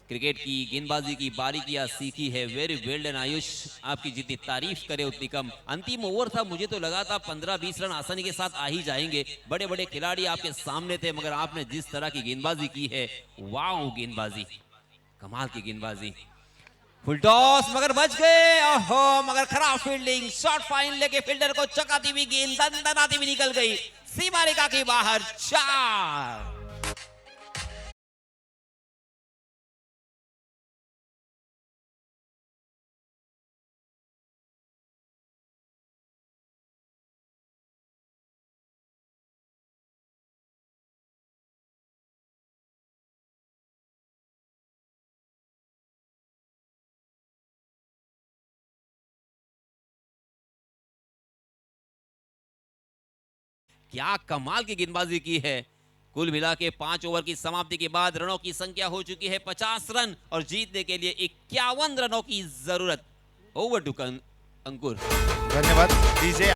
क्रिकेट की गेंदबाजी की बारीकियां सीखी है. वेरी वेल डन आयुष, आपकी जितनी तारीफ करे उतनी कम. अंतिम ओवर था, मुझे तो लगा था 15-20 रन आसानी के साथ आ ही जाएंगे. बड़े बड़े खिलाड़ी आपके सामने थे, मगर आपने जिस तरह की गेंदबाजी की है, वाओ गेंदबाजी, कमाल की गेंदबाजी. फुल टॉस, मगर बच गए. ओहो, मगर खराब फील्डिंग. शॉर्ट फाइन लेके फील्डर को चकाती हुई गेंद दंदनाती हुई निकल गई सीमा रेखा के बाहर. 4. क्या कमाल की गेंदबाजी की है. कुल मिला के 5 ओवर की समाप्ति के बाद रनों की संख्या हो चुकी है 50 रन और जीतने के लिए 51 रनों की जरूरत. ओवर टू अंकुर. धन्यवाद. डीजे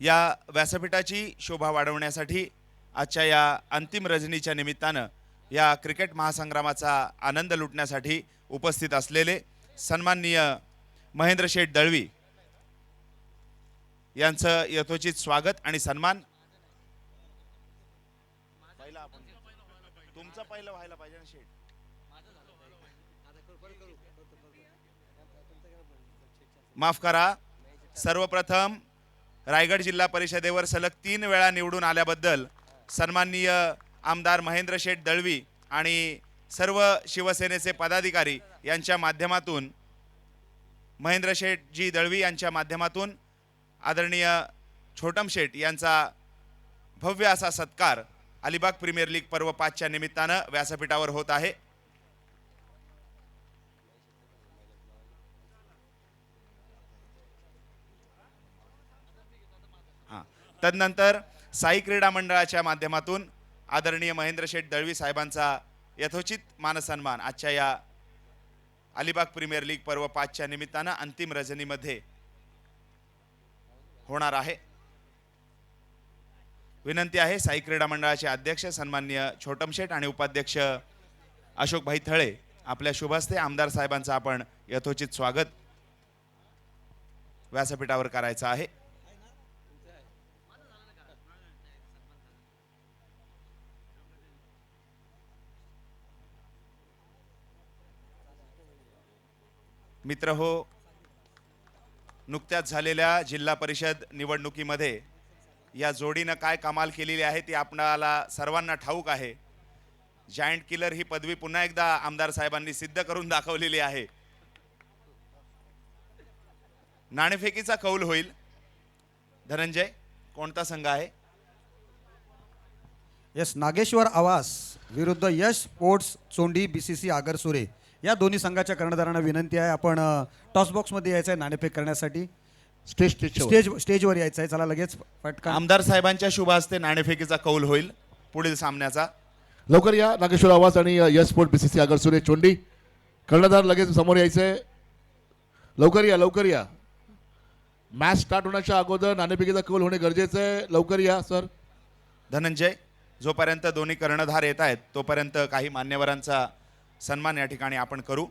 या व्यासपीठाची शोभा वाढवण्यासाठी आजच्या या अंतिम रजनीच्या निमित्तानं या क्रिकेट महासंग्रामाचा आनंद लुटण्यासाठी उपस्थित असलेले सन्माननीय महेंद्र शेठ दळवी यांचं यथोचित स्वागत आणि सन्मान. तुमचं पहिलं व्हायला पाहिजे ना शेठ. माफ करा. सर्वप्रथम रायगड जिल्हा परिषदेवर सलग 3 वेळा निवडून आल्याबद्दल सन्माननीय आमदार महेंद्र शेठ दळवी आणि सर्व शिवसेनेचे पदाधिकारी यांच्या माध्यमातून, महेंद्र शेठजी दळवी यांच्या माध्यमातून आदरणीय छोटम शेठ यांचा भव्य असा सत्कार अलिबाग प्रीमियर लीग पर्व 5च्या निमित्तानं व्यासपीठावर होत आहे. तदनंतर साई क्रीडा मंडळाच्या माध्यमातून आदरणीय महेंद्र शेठ दळवी साहेबांचा यथोचित मानसन्मान आजच्या या अलिबाग प्रीमियर लीग पर्व 5च्या निमित्तानं अंतिम रजनीमध्ये होणार आहे. विनंती आहे साई क्रीडा मंडळाचे अध्यक्ष सन्माननीय छोटम शेठ आणि उपाध्यक्ष अशोकभाई थळे आपल्या शुभहस्ते आमदार साहेबांचं आपण यथोचित स्वागत व्यासपीठावर करायचं आहे. मित्र हो, नुकत्याच झालेल्या जिल्हा परिषद निवडणुकीमध्ये या जोडीनं काय कमाल केलेली आहे ती आपणाला सर्वांना ठाऊक आहे. जायंट किलर ही पदवी पुन्हा एकदा आमदार साहेबांनी सिद्ध करून दाखवलेली आहे. नाणेफेकीचा कौल होईल. धनंजय, कोणता संघ आहे? यस, नागेश्वर आवास विरुद्ध यश स्पोर्ट्स चोंडी BCC आगरसुरे या दोन्ही संघाच्या कर्णधारांना विनंती आहे, आपण टॉस बॉक्समध्ये यायचं आहे नाणेफेक करण्यासाठी. स्टेजवर यायचं आहे. चला लगेच पटकन. आमदार साहेबांच्या शुभ हस्ते नाणेफेकीचा कौल होईल पुढील सामन्याचा. लवकर या. नागेश्वर आवाज आणि यश स्पोर्ट BCC आगरसुरे चोंडी कर्णधार लगेच समोर यायचंय. लवकर या, लवकर या. मॅच स्टार्ट होण्याच्या अगोदर नाणेफेकीचा कौल होणे गरजेचं आहे. लवकर या सर. धनंजय, जोपर्यंत दोन्ही कर्णधार येत आहेत तोपर्यंत काही मान्यवरांचा सन्मान या ठिकाणी आपण करू.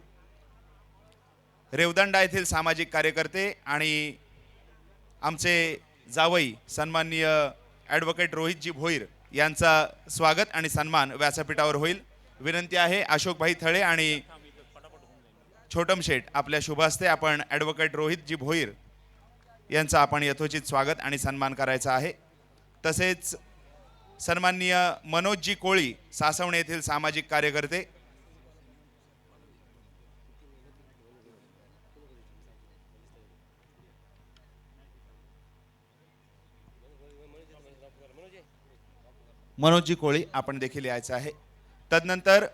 रेवदंडा येथील सामाजिक कार्यकर्ते आणि आमचे जावई सन्माननीय ॲडव्होकेट रोहितजी भोईर यांचा स्वागत आणि सन्मान व्यासपीठावर होईल. विनंती आहे अशोकभाई थळे आणि छोटम शेठ आपल्या शुभ हस्ते आपण ॲडव्होकेट रोहितजी भोईर यांचा आपण यथोचित स्वागत आणि सन्मान करायचा आहे. तसेच सन्माननीय मनोजजी कोळी सासवणे येथील सामाजिक कार्यकर्ते, मनोजजी कोळी आपण देखील यायचं आहे. तदनंतर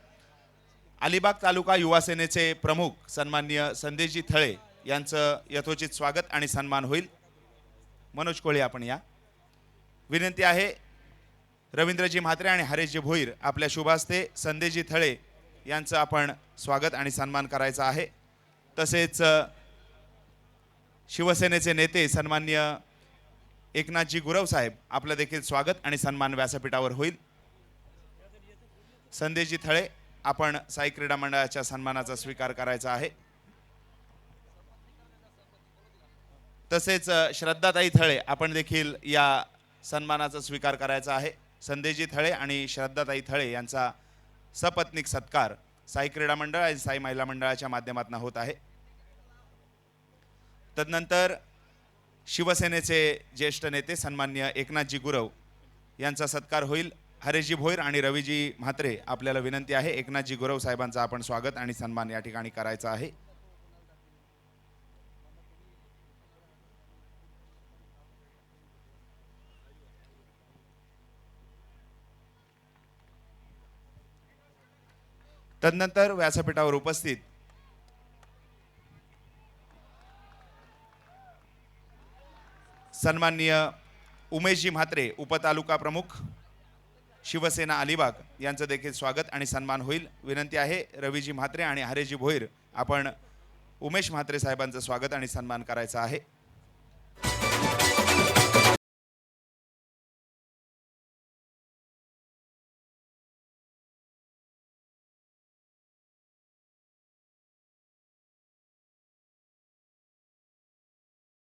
अलिबाग तालुका युवा सेनेचे प्रमुख सन्माननीय संदेशजी थळे यांचं यथोचित स्वागत आणि सन्मान होईल. मनोज कोळी आपण या. विनंती आहे रवींद्रजी म्हात्रे आणि हरेशजी भोईर आपल्या शुभास्ते संदेशजी थळे यांचं आपण स्वागत आणि सन्मान करायचा आहे. तसेच शिवसेनेचे नेते सन्माननीय एकनाथजी गुरव साहेब आपलं देखील स्वागत आणि सन्मान व्यासपीठावर होईल. संदेशजी थळे आपण साई क्रीडा मंडळाच्या सन्मानाचा स्वीकार करायचा आहे. तसेच श्रद्धाताई थळे आपण देखील या सन्मानाचा स्वीकार करायचा आहे. संदेशजी थळे आणि श्रद्धाताई थळे यांचा सपत्नीक सत्कार साई क्रीडा मंडळ आणि साई महिला मंडळाच्या माध्यमातून होत आहे. तदनंतर शिवसेनेचे ज्येष्ठ नेते सन्माननीय एकनाथजी गुरव यांचा सत्कार होईल. हरेशजी भोईर आणि रवीजी म्हात्रे आपल्याला विनंती आहे एकनाथजी गुरव साहेबांचा आपण स्वागत आणि सन्मान या ठिकाणी करायचा आहे. तदनंतर व्यासपीठावर उपस्थित सन्माननीय उमेशजी म्हात्रे उपतालुका प्रमुख शिवसेना अलिबाग यांचं देखील स्वागत आणि सन्मान होईल. विनंती आहे रवीजी म्हात्रे आणि हरेशजी भोईर आपण उमेश म्हात्रे साहेबांचं स्वागत आणि सन्मान करायचा आहे.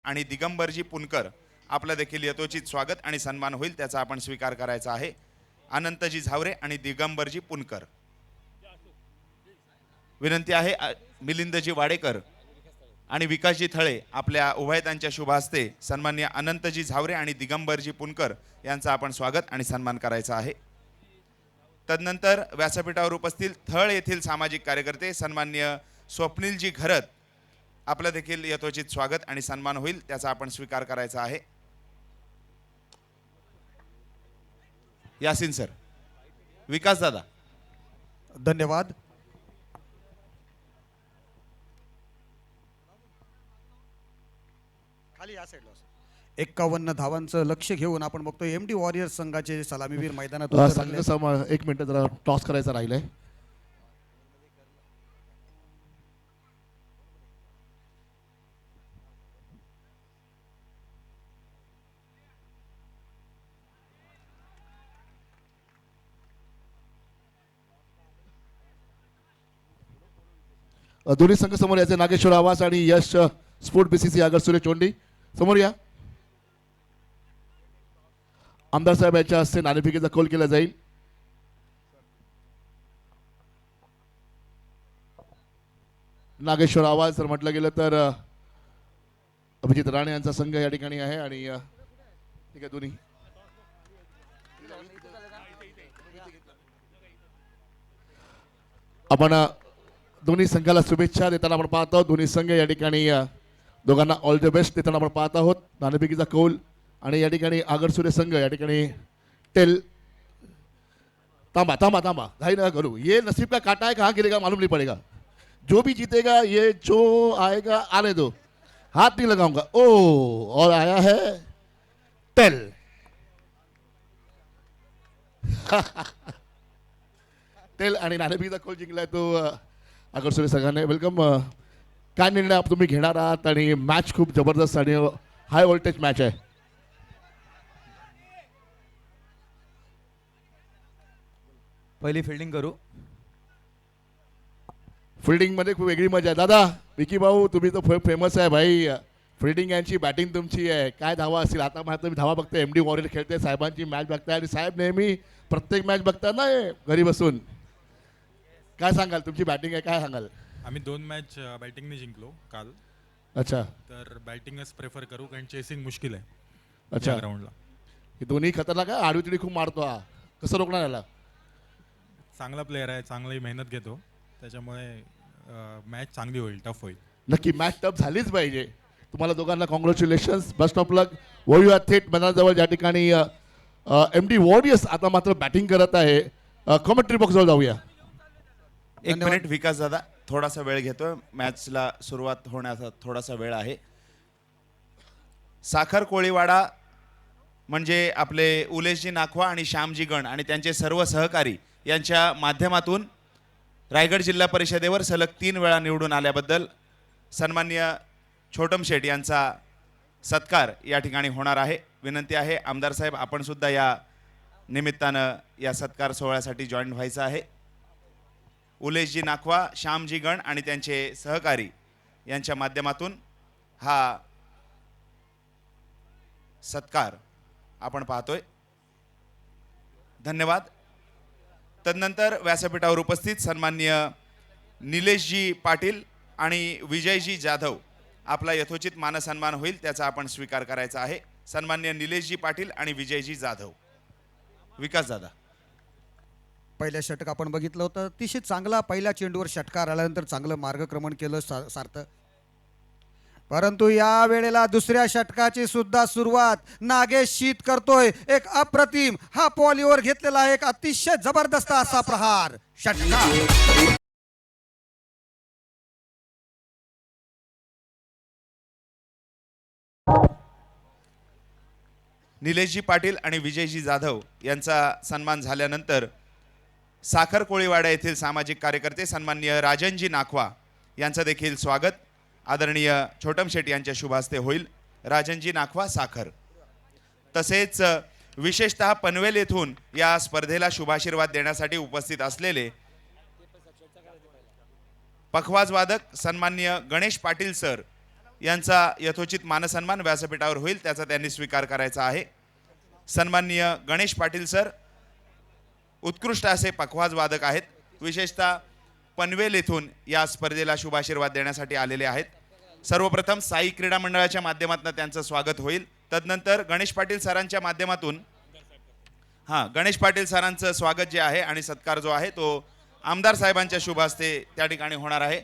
आणि दिगंबरजी पुनकर आपलं देखील यथोचित स्वागत आणि सन्मान होईल, त्याचा आपण स्वीकार करायचा आहे. अनंतजी झावरे आणि दिगंबरजी पुनकर. विनंती आहे मिलिंदजी वाडेकर आणि विकासजी थळे आपल्या उभयतांच्या शुभ हस्ते सन्माननीय अनंतजी झावरे आणि दिगंबरजी पुनकर यांचा आपण स्वागत आणि सन्मान करायचा आहे. तदनंतर व्यासपीठावर उपस्थित थळ येथील सामाजिक कार्यकर्ते सन्माननीय स्वप्नीलजी घरत आपलं देखील यथोचित स्वागत आणि सन्मान होईल, त्याचा आपण स्वीकार करायचा आहे. यासिन सर. विकास दादा. धन्यवाद. खाली या साईडला. 51 धावांचं लक्ष घेऊन आपण बघतोय एमडी वॉरियर्स संघाचे सलामीवीर मैदानात उतरले. एक मिनिट जरा टॉस करायचा राहिलंय. दोन्ही संघ समोर याचे नागेश्वर आवास आणि यश स्पोर्ट बीसीसी आगरसुरे चोंडी समोर या. आमदार साहेब यांच्या हस्ते नाणेफेकीचा कौल केला जाईल. नागेश्वर आवाज जर म्हटलं गेलं तर अभिजित राणे यांचा संघ या ठिकाणी आहे आणि ठीक आहे दोन्ही आपण दोन्ही संघाला शुभेच्छा देताना आपण पाहत आहोत. दोन्ही संघ या ठिकाणी दोघांना ऑल द बेस्ट देताना आपण पाहत आहोत. नाणेफेकीचा कौल आणि या ठिकाणी आगरसुरे संघ या ठिकाणी टेल तांबा तांबा तांबा घाई ना करो. ये नसीब का काटा है कहाँ गिरेगा मालूम नहीं पड़ेगा. जो भी जीतेगा ये जो आएगा आने दो हाथ नहीं लगाऊंगा. ओ और आया है टेल. टेल आणि नाणेफेकीचा कौल जिंकलाय तो आगरसुरे संघाने. वेलकम. काय निर्णय तुम्ही घेणार आहात आणि मॅच खूप जबरदस्त आणि हाय व्होल्टेज मॅच आहे. पहिली फिल्डिंग करू. फिल्डिंग मध्ये खूप वेगळी मजा आहे. दादा विकी भाऊ तुम्ही तर फेमस आहे भाई. फिल्डिंग यांची बॅटिंग तुमची आहे. काय धावा असतील आता मात्र तुम्ही धावा बघताय. एमडी वॉरियर खेळते साहेबांची मॅच बघताय आणि साहेब नेहमी प्रत्येक मॅच बघतात ना घरी बसून. काय सांगाल तुमची बॅटिंग आहे काय सांगाल. आम्ही 2 मॅच बॅटिंगने जिंकलो काल. अच्छा तर बॅटिंगच प्रेफर करू कारण चेसिंग मुश्किल आहे अच्छा. ग्राउंडला. हे दोन्ही खतरनाक आहे. आडवी तिडी खूप मारतो हा. कसं रोखणार याला. चांगला प्लेअर आहे चांगली मेहनत घेतो त्याच्यामुळे मॅच चांगली होईल टफ होईल. नक्की मॅच टफ झालीच पाहिजे. तुम्हाला दोघांना कॉंग्रॅच्युलेशन्स बेस्ट ऑफ लक. वळूया थेट मैदानाजवळ ज्या ठिकाणी एमडी वॉरियर्स आता मात्र बॅटिंग करत आहे. कॉमेंट्री बॉक्सवर जाऊया. एक मिनिट विकास दादा थोडासा वेळ घेतोय. मॅचला सुरुवात होण्याचा थोडासा वेळ आहे. साखर कोळीवाडा म्हणजे आपले उलेशजी नाखवा आणि श्यामजी गण आणि त्यांचे सर्व सहकारी यांच्या माध्यमातून रायगड जिल्हा परिषदेवर सलग 3 वेळा निवडून आल्याबद्दल सन्माननीय छोटम शेठ यांचा सत्कार या ठिकाणी होणार आहे. विनंती आहे आमदार साहेब आपण सुद्धा या निमित्तानं या सत्कार सोहळ्यासाठी जॉईन व्हायचं आहे. उलेशजी नाखवा श्यामजी गण आणि त्यांचे सहकारी यांच्या माध्यमातून हा सत्कार आपण पाहतोय. धन्यवाद. तदनंतर व्यासपीठावर उपस्थित सन्माननीय निलेशजी पाटील आणि विजयजी जाधव आपला यथोचित मानसन्मान होईल त्याचा आपण स्वीकार करायचा आहे. सन्माननीय निलेशजी पाटील आणि विजयजी जाधव. विकास दादा पहिल्या षटक आपण बघितलं होतं अतिशय चांगला पहिल्या चेंडूवर षटकार आल्यानंतर चांगलं मार्गक्रमण केलं सार्थ. परंतु या वेळेला दुसऱ्या षटकाची सुद्धा सुरुवात नागेश शीत करतोय. एक अप्रतिम हा पॉलीवर घेतलेला एक अतिशय जबरदस्त असा प्रहार षटकार. निलेशजी पाटील आणि विजयजी जाधव यांचा सन्मान झाल्यानंतर साखर कोळीवाडा येथील सामाजिक कार्यकर्ते सन्माननीय राजनजी नाखवा यांचं देखील स्वागत आदरणीय छोटम शेट यांच्या शुभ हस्ते होईल. राजनजी नाखवा साखर. तसेच विशेषतः पनवेल येथून या स्पर्धेला शुभाशीर्वाद देण्यासाठी उपस्थित असलेले पखवाज वादक सन्माननीय गणेश पाटील सर यांचा यथोचित मानसन्मान व्यासपीठावर होईल त्याचा त्यांनी स्वीकार करायचा आहे. सन्माननीय गणेश पाटील सर उत्कृष्ट असे पखवाज वादक आहेत. विशेषतः पनवेल येथून या स्पर्धेला शुभाशीर्वाद देण्यासाठी आलेले आहेत. सर्वप्रथम साई क्रीडा मंडळाच्या माध्यमातून त्यांचं स्वागत होईल. तदनंतर गणेश पाटील सरांच्या माध्यमातून गणेश पाटील सरांचं स्वागत जे आहे आणि सत्कार जो आहे तो आमदार साहेबांच्या शुभ हस्ते त्या ठिकाणी होणार आहे.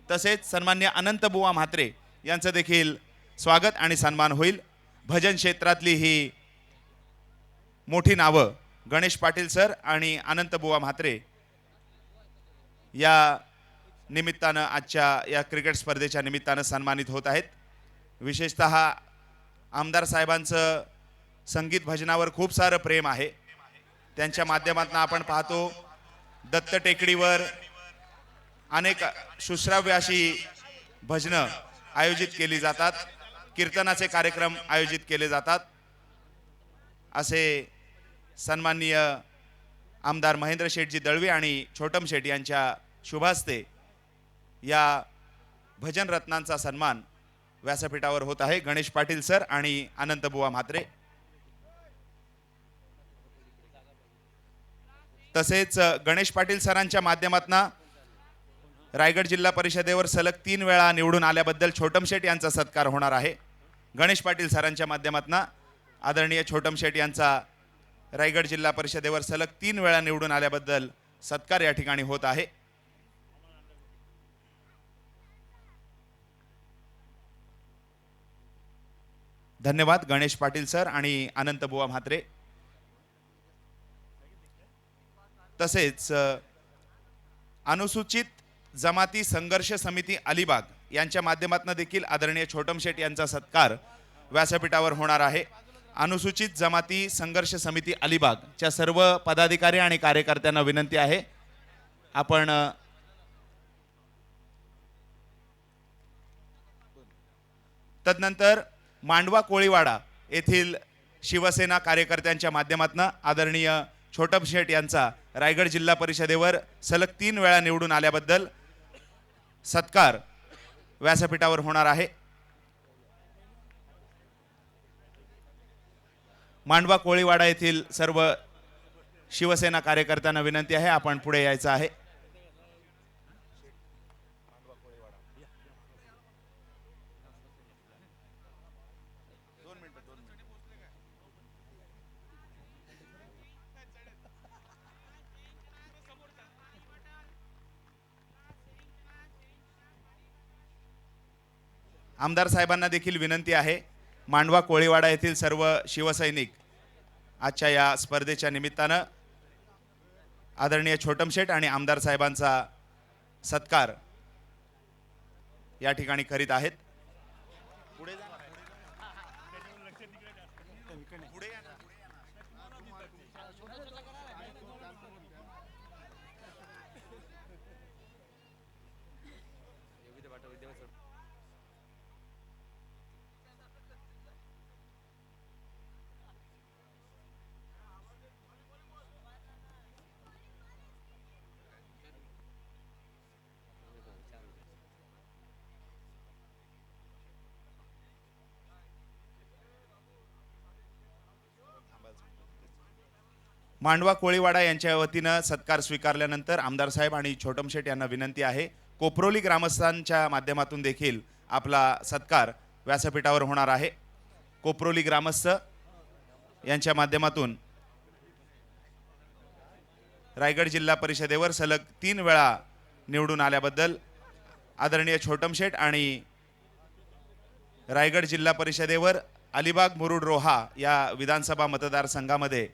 तसेच सन्माननीय अनंतबुवा म्हात्रे यांचं देखील स्वागत आणि सन्मान होईल. भजन क्षेत्रातली ही मोठी नावं गणेश पाटील सर आणि अनंतबुवा म्हात्रे या निमित्तानं आजच्या या क्रिकेट स्पर्धेच्या निमित्तानं सन्मानित होत आहेत. विशेषतः आमदार साहेबांचं संगीत भजनावर खूप सारं प्रेम आहे. त्यांच्या माध्यमातून आपण पाहतो दत्त टेकडीवर अनेक सुश्राव्य अशी भजनं आयोजित केली जातात, कीर्तनाचे कार्यक्रम आयोजित केले जातात. असे सन्माननीय आमदार महेंद्र शेठजी दळवी आणि छोटम शेठ यांच्या शुभास्ते या भजन रत्नांचा सन्मान व्यासपीठावर होत आहे. गणेश पाटील सर आणि अनंतबुवा म्हात्रे. तसेच गणेश पाटील सरांच्या माध्यमातून रायगड जिल्हा परिषदेवर सलग 3 वेळा निवडून आल्याबद्दल छोटम शेठ यांचा सत्कार होणार आहे. गणेश पाटील सरांच्या माध्यमातून आदरणीय छोटम शेठ यांचा रायगड जिल्हा परिषदेवर सलग 3 वेळा निवडून आल्याबद्दल सत्कार या ठिकाणी होत आहे. धन्यवाद गणेश पाटील सर आणि अनंतबुवा म्हात्रे. तसेच अनुसूचित जमाती संघर्ष समिती अलिबाग यांच्या माध्यमातून देखील आदरणीय छोटम शेठ यांचा सत्कार व्यासपीठावर होणार आहे. अनुसूचित जमाती संघर्ष समिती अलिबागच्या सर्व पदाधिकारी आणि कार्यकर्त्यांना विनंती आहे आपण तदनंतर मांडवा कोळीवाडा येथील शिवसेना कार्यकर्त्यांच्या माध्यमातून आदरणीय छोटम शेठ यांचा रायगड जिल्हा परिषदेवर सलग 3 वेळा निवडून आल्याबद्दल सत्कार व्यासपीठावर होणार आहे. मांडवा कोळीवाडा येथील सर्व शिवसेना कार्यकर्त्यांना विनंती आहे आपण पुढे यायचं आहे. आमदार साहेबांना देखील विनंती आहे मांडवा कोळीवाडा येथील सर्व शिवसैनिक आजच्या या स्पर्धेच्या निमित्तानं आदरणीय छोटम शेठ आणि आमदार साहेबांचा सत्कार या ठिकाणी करीत आहेत. मांडवा कोळीवाडा यांच्या वतीनं सत्कार स्वीकारल्यानंतर आमदार साहेब आणि छोटम शेठ यांना विनंती आहे कोपरोली ग्रामस्थांच्या माध्यमातून देखील आपला सत्कार व्यासपीठावर होणार आहे. कोपरोली ग्रामस्थ यांच्या माध्यमातून रायगड जिल्हा परिषदेवर सलग 3 वेळा निवडून आल्याबद्दल आदरणीय छोटम शेठ आणि रायगड जिल्हा परिषदेवर अलिबाग मुरुड रोहा या विधानसभा मतदारसंघामध्ये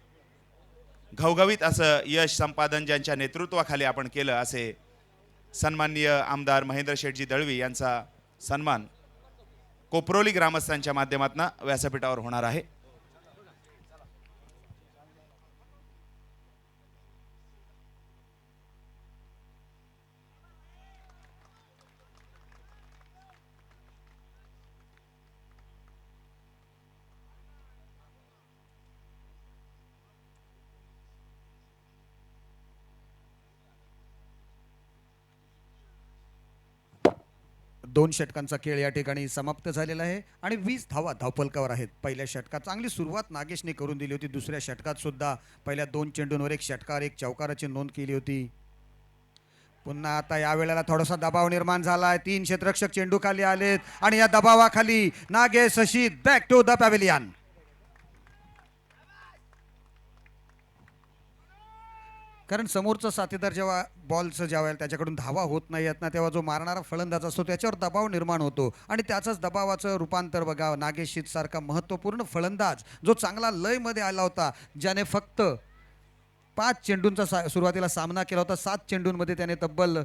घवघवीत असं यश संपादन ज्यांच्या नेतृत्वाखाली आपण केलं असे सन्माननीय आमदार महेंद्र शेठजी दळवी यांचा सन्मान कोपरोली ग्रामस्थांच्या माध्यमातून व्यासपीठावर होणार आहे. दोन षटकांचा खेळ या ठिकाणी समाप्त झालेला आहे आणि 20 धावा धावफलकावर आहेत. पहिल्या षटकात चांगली सुरुवात नागेशने करून दिली होती. दुसऱ्या षटकात सुद्धा पहिल्या 2 चेंडूंवर 1 षटकार 1 चौकाराची नोंद केली होती. पुन्हा आता या वेळेला थोडासा दबाव निर्माण झालाय. 3 क्षेत्ररक्षक चेंडू खाली आलेत आणि या दबावाखाली Nagesh Rashid back to the pavilion. कारण समोरचा साथीदार जेव्हा बॉलचं ज्यावेळेला त्याच्याकडून धावा होत नाही आहेत ना तेव्हा जो मारणारा फलंदाज असतो त्याच्यावर दबाव निर्माण होतो आणि त्याचंच दबावाचं रूपांतर बघा. नागेश सारखा महत्त्वपूर्ण फलंदाज जो चांगला लयमध्ये आला होता, ज्याने फक्त 5 चेंडूंचा सुरुवातीला सामना केला होता. 7 चेंडूंमध्ये त्याने तब्बल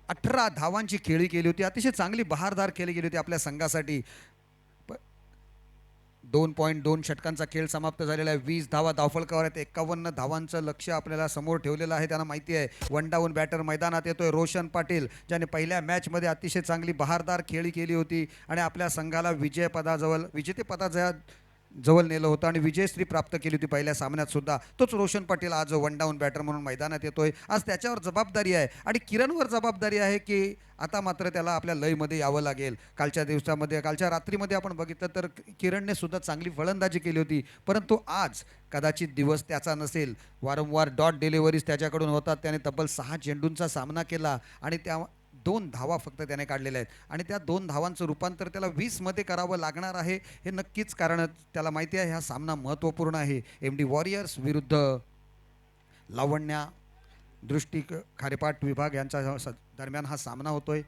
18 धावांची खेळी केली होती. अतिशय चांगली बहारदार केली गेली होती आपल्या संघासाठी. 2.2 षटकांचा खेळ समाप्त झालेला आहे. 20 धावा धावफलकावर आहेत. 51 धावांचं लक्ष्य आपल्याला समोर ठेवलेलं आहे. त्यांना माहिती आहे वन डाऊन बॅटर मैदानात येतोय रोशन पाटील, ज्याने पहिल्या मॅचमध्ये अतिशय चांगली बहारदार खेळी केली होती आणि आपल्या संघाला विजेतेपदाजवळ नेलं होतं आणि विजयश्री प्राप्त केली होती पहिल्या सामन्यात सुद्धा. तोच रोशन पाटील आज वन डाऊन बॅटर म्हणून मैदानात येतोय. आज त्याच्यावर जबाबदारी आहे आणि किरणवर जबाबदारी आहे की आता मात्र त्याला आपल्या लयमध्ये यावं लागेल. कालच्या रात्रीमध्ये आपण बघितलं तर किरणने सुद्धा चांगली फलंदाजी केली होती, परंतु आज कदाचित दिवस त्याचा नसेल. वारंवार डॉट डिलिव्हरीज त्याच्याकडून होतात. त्याने तब्बल 6 चेंडूंचा सामना केला आणि त्या 2 धावा फक्त त्याने काढलेल्या आहेत आणि त्या 2 धावांचं रूपांतर त्याला 20 मध्ये करावं लागणार आहे. हे नक्कीच, कारण त्याला माहिती आहे हा सामना महत्त्वपूर्ण आहे. MD वॉरियर्स विरुद्ध लावण्या दृष्टी खारेपाट विभाग यांच्या दरम्यान हा सामना होतोय.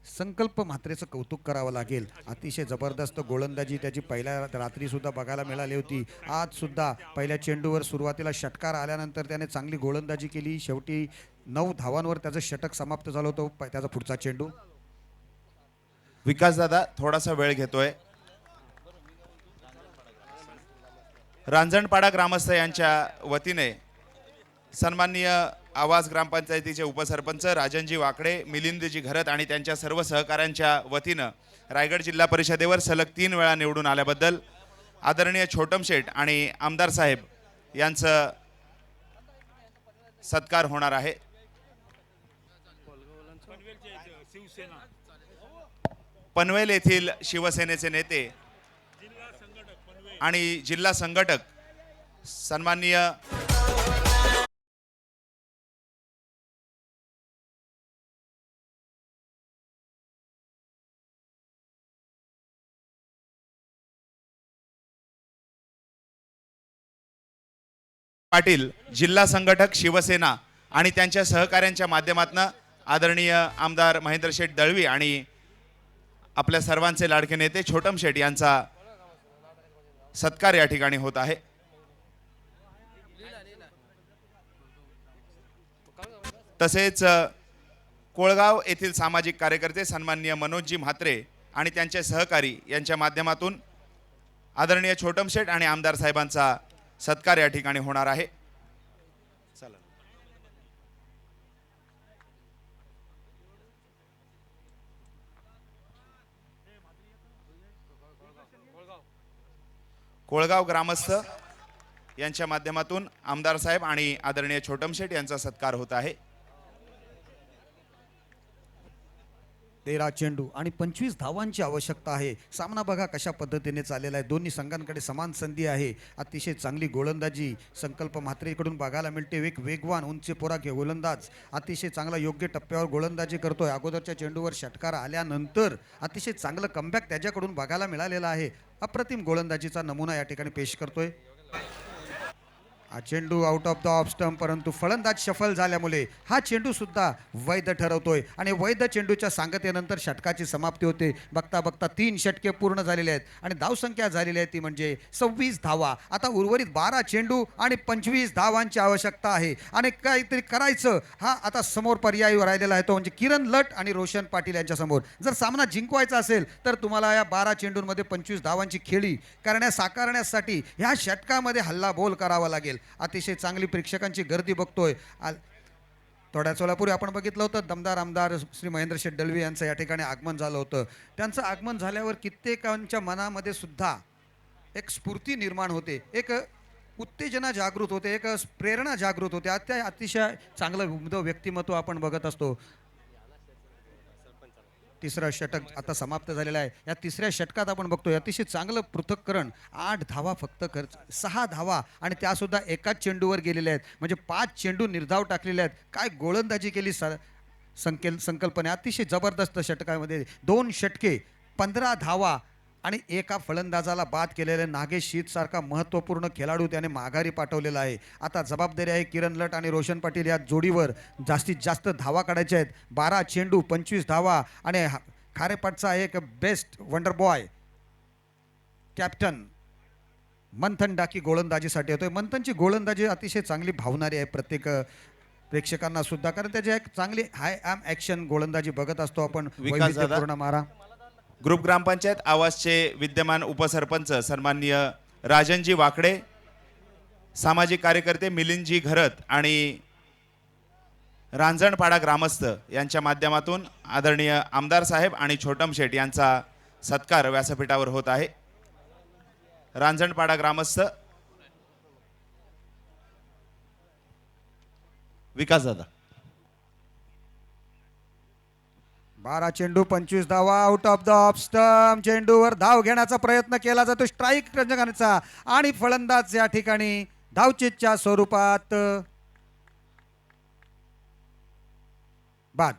संकल्प म्हात्रेचं कौतुक करावं लागेल. अतिशय जबरदस्त गोलंदाजी त्याची पहिल्या रात्री सुद्धा बघायला मिळाली होती. आज सुद्धा पहिल्या चेंडूवर सुरुवातीला षटकार आल्यानंतर त्याने चांगली गोलंदाजी केली. शेवटी 9 धावांवर त्याचं षटक समाप्त झालं होतं. त्याचा पुढचा चेंडू विकास दादा थोडासा वेळ घेतोय. रांजणपाडा ग्रामस्थ यांच्या वतीने सन्माननीय आवाज ग्रामपंचायतीचे उपसरपंच राजनजी वाकडे, मिलिंदजी घरत आणि त्यांच्या सर्व सहकाऱ्यांच्या वतीनं रायगड जिल्हा परिषदेवर सलग 3 वेळा निवडून आल्याबद्दल आदरणीय छोटम शेठ आणि आमदार साहेब यांचं सत्कार होणार आहे. पनवेल येथील शिवसेनेचे नेते आणि जिल्हा संघटक सन्माननीय पाटील, जिल्हा संघटक शिवसेना आणि त्यांच्या सहकाऱ्यांच्या माध्यमातून आदरणीय आमदार महेंद्र शेठ दळवी आणि आपल्या सर्वांचे लाडके नेते छोटम शेठ यांचा सत्कार या ठिकाणी होत आहे. तसेच कोळगाव येथील सामाजिक कार्यकर्ते सन्माननीय मनोजजी म्हात्रे आणि त्यांचे सहकारी यांच्या माध्यमातून आदरणीय छोटम शेठ आणि आमदार साहेबांचा सत्कार या ठिकाणी होणार आहे. चला. कोळगाव ग्रामस्थ यांच्या माध्यमातून आमदार साहेब आणि आदरणीय छोटम शेठ यांचा सत्कार होत आहे. 13 चेंडू आणि 25 धावांची आवश्यकता आहे. सामना बघा कशा पद्धतीने चाललेला आहे. दोन्ही संघांकडे समान संधी आहे. अतिशय चांगली गोलंदाजी संकल्प म्हात्रेकडून बघायला मिळते. एक वेगवान उंचीपोरा गोलंदाज अतिशय चांगला योग्य टप्प्यावर गोलंदाजी करतोय. अगोदरच्या चेंडूवर षटकार आल्यानंतर अतिशय चांगलं कमबॅक त्याच्याकडून बघायला मिळालेला आहे. अप्रतिम गोलंदाजीचा नमुना या ठिकाणी पेश करतोय. हा चेंडू out of the off stump, परंतु फलंदाज शफल झाल्यामुळे हा चेंडू सुद्धा वैध ठरवतोय आणि वैध चेंडूच्या सांगतेनंतर षटकाची समाप्ती होते. बघता बघता 3 षटके पूर्ण झालेले आहेत आणि धावसंख्या झालेली आहे ती म्हणजे 26 धावा. आता उर्वरित 12 चेंडू आणि 25 धावांची आवश्यकता आहे आणि काहीतरी करायचं. हा आता समोर पर्याय राहिलेला आहे तो म्हणजे किरण लट आणि रोशन पाटील यांच्या समोर. जर सामना जिंकवायचा असेल तर तुम्हाला या 12 चेंडूंमध्ये 25 धावांची खेळी साकारण्यासाठी ह्या षटकामध्ये हल्लाबोल करावा लागेल. अतिशय चांगली प्रेक्षकांची गर्दी बघतोय. थोड्याच वेळापूर्वी आपण बघितलं होतं दमदार आमदार श्री महेंद्र शेठ दळवी यांचं या ठिकाणी आगमन झालं होतं. त्यांचं आगमन झाल्यावर कित्येकांच्या मनामध्ये सुद्धा एक स्फूर्ती निर्माण होते, एक उत्तेजना जागृत होते, एक प्रेरणा जागृत होते. अतिशय चांगलं व्यक्तिमत्व आपण बघत असतो. तिसरं षटक आता समाप्त झालेलं आहे. या तिसऱ्या षटकात आपण बघतोय अतिशय चांगलं पृथक्करण. 8 धावा फक्त 6 धावा आणि त्यासुद्धा एकाच चेंडूवर गेलेल्या आहेत. म्हणजे 5 चेंडू निर्धाव टाकलेले आहेत. काय गोलंदाजी केली संकल्पने. अतिशय जबरदस्त षटकामध्ये 2 षटके 15 धावा आणि एका फलंदाजाला बाद केलेले नागेश शीत सारखा महत्त्वपूर्ण खेळाडू त्याने माघारी पाठवलेला आहे. आता जबाबदारी आहे किरण लट आणि रोशन पाटील या जोडीवर जास्तीत जास्त धावा काढायच्या आहेत. 12 चेंडू 25 धावा आणि खारेपाटचा एक बेस्ट वंडर बॉय कॅप्टन मंथन डाकी गोलंदाजीसाठी होतोय. मंथनची गोलंदाजी अतिशय चांगली भावणारी आहे प्रत्येक प्रेक्षकांना सुद्धा, कारण त्याची एक चांगली हाय ॲम ॲक्शन गोलंदाजी बघत असतो आपण. विकास दादा. वैविध्यपूर्ण मारा ग्रुप ग्रामपंचायत आवासचे विद्यमान उपसरपंच सन्माननीय राजनजी वाकडे, सामाजिक कार्यकर्ते मिलिंदजी घरत आणि रांजणपाडा ग्रामस्थ यांच्या माध्यमातून आदरणीय आमदार साहेब आणि छोटम शेठ यांचा सत्कार व्यासपीठावर होत आहे. रांजणपाडा ग्रामस्थ विकास दादा. 12 चेंडू 25 धावा, out of the off stump. चेंडूवर धाव घेण्याचा प्रयत्न केला जातो, स्ट्राईक रंजकांचा, आणि फलंदाज या ठिकाणी धावचीतच्या स्वरूपात बाद.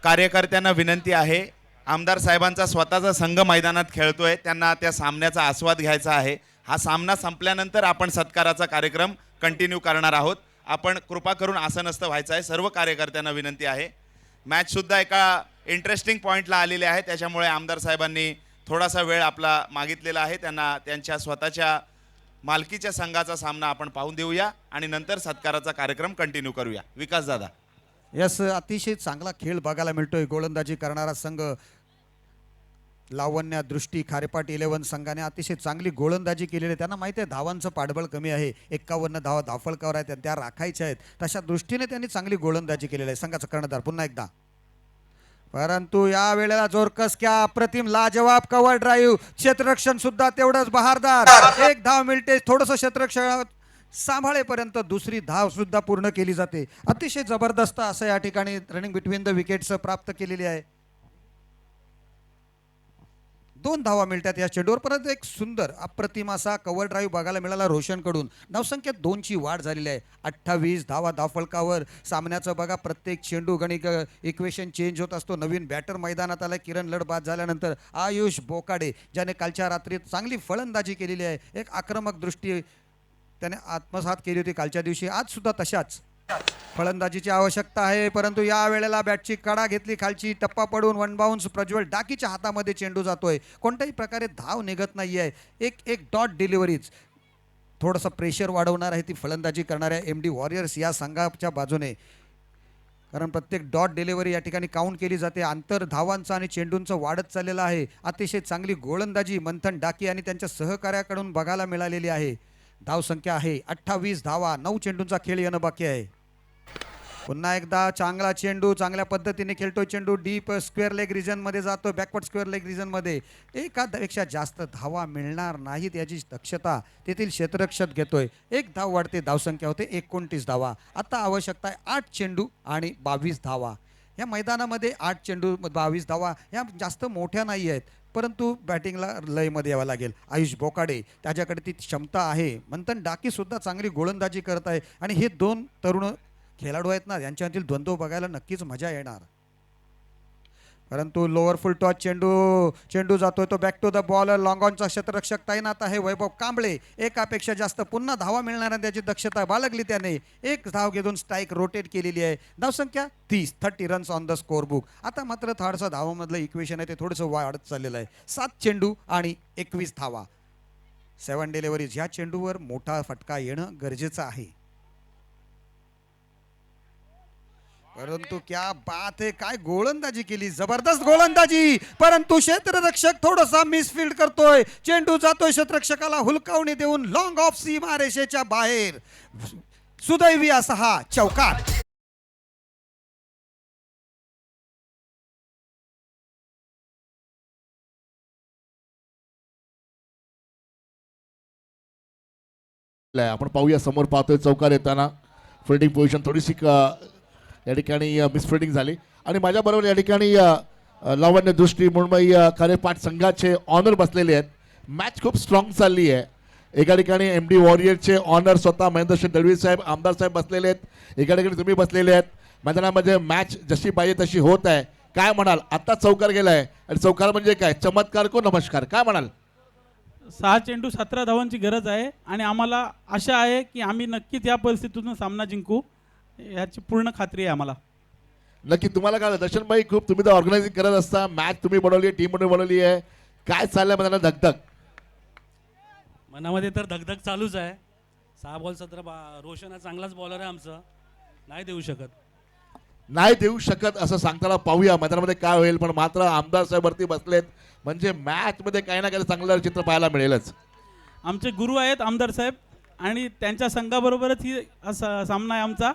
कार्यकर्त्यांना विनंती आहे, आमदार साहेबांचा स्वतःचा संघ मैदानात खेळतोय, त्यांना त्या सामन्याचा आस्वाद घ्यायचा आहे. हा सामना संपल्यानंतर आपण सत्काराचा कार्यक्रम कंटिन्यू करणार आहोत. आपण कृपा करून आसनस्थ व्हायचं आहे. सर्व कार्यकर्त्यांना विनंती आहे. मॅच सुद्धा एका इंटरेस्टिंग पॉईंटला आलेले आहे, त्याच्यामुळे आमदार साहेबांनी थोडासा वेळ आपला मागितलेला आहे. त्यांना त्यांच्या स्वतःच्या मालकीच्या संघाचा सामना आपण पाहून देऊया आणि नंतर सत्काराचा कार्यक्रम कंटिन्यू करूया. विकास दादा. यस, अतिशय चांगला खेळ बघायला मिळतोय. गोलंदाजी करणारा संघ लावण्या दृष्टी खारेपाट 11 संघाने अतिशय चांगली गोलंदाजी केलेली आहे. त्यांना माहिती आहे धावांचं पाठबळ कमी आहे, 51 धावा धावफलकावर आहेत, त्या राखायच्या आहेत. तशा दृष्टीने त्यांनी चांगली गोलंदाजी केलेली आहे. संघाचा कर्णधार पुन्हा एकदा, परंतु या वेळेला जोरकस क्या अप्रतिम लाजवाब कव्हर ड्राईव्ह. क्षेत्ररक्षण सुद्धा तेवढंच बहारदार. एक धाव मिळते, थोडंसं क्षेत्ररक्षण सांभाळेपर्यंत दुसरी धाव सुद्धा पूर्ण केली जाते. अतिशय जबरदस्त असं या ठिकाणी रनिंग बिटवीन द विकेट्स प्राप्त केलेली आहे. 2 धावा मिळतात या चेंडूवर, परंतु एक सुंदर अप्रतिम असा कव्हर ड्राईव्ह बघायला मिळाला रोशनकडून. धावसंख्येत 2ची वाढ झालेली आहे. 28 धावा धावफलकावर. सामन्याचं बघा, प्रत्येक चेंडू गणित इक्वेशन चेंज होत असतो. नवीन बॅटर मैदानात आला. किरण लढ बाद झाल्यानंतर आयुष बोकाडे, ज्याने कालच्या रात्री चांगली फलंदाजी केलेली आहे, एक आक्रमक दृष्टी त्याने आत्मसात केली होती कालच्या दिवशी. आज सुद्धा तशाच फलंदाजीची आवश्यकता आहे, परंतु या वेळेला बॅटची कडा घेतली खालची, टप्पा पडून 1 बाउन्स प्रज्वल डाकीच्या हातामध्ये चेंडू जातोय. कोणत्याही प्रकारे धाव निघत नाहीये. एक डॉट डिलिव्हरीज थोडंसं प्रेशर वाढवणार आहे ती फलंदाजी करणाऱ्या MD वॉरियर्स या संघाच्या बाजूने, कारण प्रत्येक डॉट डिलिव्हरी या ठिकाणी काउंट केली जाते. अंतर धावांचं आणि चेंडूंचं वाढत चाललेलं आहे. अतिशय चांगली गोलंदाजी मंथन डाकी आणि त्यांच्या सहकार्याकडून बघायला मिळालेली आहे. धावसंख्या आहे 28 धावा, 9 चेंडूंचा खेळ येणं बाकी आहे. पुन्हा एकदा चांगला चेंडू, चांगल्या पद्धतीने खेळतोय चेंडू. डीप स्क्वेअर लेग रिजन मध्ये जातो, बॅकवर्ड स्क्वेअर लेग रिजन मध्ये. एकापेक्षा जास्त धावा मिळणार नाहीत याची दक्षता तेथील क्षेत्ररक्षक घेतोय. 1 धाव वाढते, धावसंख्या होते 29 धावा. आता आवश्यकता आहे 8 चेंडू आणि 22 धावा. या मैदानामध्ये 8 चेंडू 22 धावा या जास्त मोठ्या नाही आहेत, परंतु बॅटिंगला लयमध्ये यावं लागेल. आयुष बोकाडे, त्याच्याकडे ती क्षमता आहे. मंथन डाकी सुद्धा चांगली गोलंदाजी करत आहे आणि हे 2 तरुण खेळाडू आहेत ना, यांच्यातील द्वंद्व बघायला नक्कीच मजा येणार. परंतु लोअर फुल टॉस चेंडू जातोय तो back to the bowler. Long ऑनचा क्षेत्ररक्षक तैनात आहे वैभव कांबळे. एकापेक्षा जास्त पुन्हा धावा मिळणार त्याची दक्षता बाळगली त्याने. 1 धाव घेऊन स्ट्राईक रोटेट केलेली आहे. धावसंख्या 30 runs on the score book. आता मात्र थोडंसं धावामधलं इक्वेशन आहे ते थोडंसं वाढत चाललेलं आहे. 7 चेंडू आणि 21 धावा. 7 डिलिव्हरीज. ह्या चेंडूवर मोठा फटका येणं गरजेचं आहे. परंतु क्या बात है, काय गोलंदाजी केली, जबरदस्त गोलंदाजी. परंतु क्षेत्ररक्षक थोडासा मिसफील्ड करतोय. चेंडू जातोय क्षेत्ररक्षकाला हुलकावणी देऊन लॉंग ऑफ सीमारेषेच्या बाहेर. सुदैवी असा हा चौकार. आपण पाहूया, समोर पाहतोय चौकार येताना फिल्डिंग पोझिशन थोडीशी या ठिकाणी मिसफिल्डिंग झाली. आणि माझ्याबरोबर या ठिकाणी लावण्य दृष्टी मुंबई खारेपाट संघाचे ऑनर बसलेले आहेत. मॅच खूप स्ट्रॉंग चालली आहे. एका ठिकाणी MD वॉरियरचे ऑनर स्वतः महेंद्रसिंह दळवी साहेब, आमदार साहेब बसलेले आहेत. एका ठिकाणी तुम्ही बसलेले आहेत. मैदानामध्ये मॅच जशी पाहिजे तशी होत आहे. काय म्हणाल, आता चौकार गेलाय आणि चौकार म्हणजे काय, चमत्कार को नमस्कार, काय म्हणाल? 6 चेंडू 17 धावांची गरज आहे आणि आम्हाला आशा आहे की आम्ही नक्कीच या परिस्थितीतून सामना जिंकू, याची पूर्ण खात्री आहे आम्हाला. नक्की. तुम्हाला काय दर्शन भाई, खूप तुम्ही तर ऑर्गनायझिंग करत असता, मॅच तुम्ही बनवली, टीम म्हणून बनवली आहे, काय चाललंय मला धगधग? मनामध्ये तर धगधग चालूच आहे. 6 बॉल 17 रोशन हा चांगलाच बॉलर आहे आमचा, नाही देऊ शकत. नाही देऊ शकत असं सांगताना पाहूया मैदानामध्ये काय होईल. पण मात्र आमदार साहेब वरती बसलेत म्हणजे मॅच मध्ये काही ना काही चांगलं चित्र पाहायला मिळेलच. आमचे गुरु आहेत आमदार साहेब आणि त्यांच्या संघाबरोबरच ही असा सामना आहे आमचा,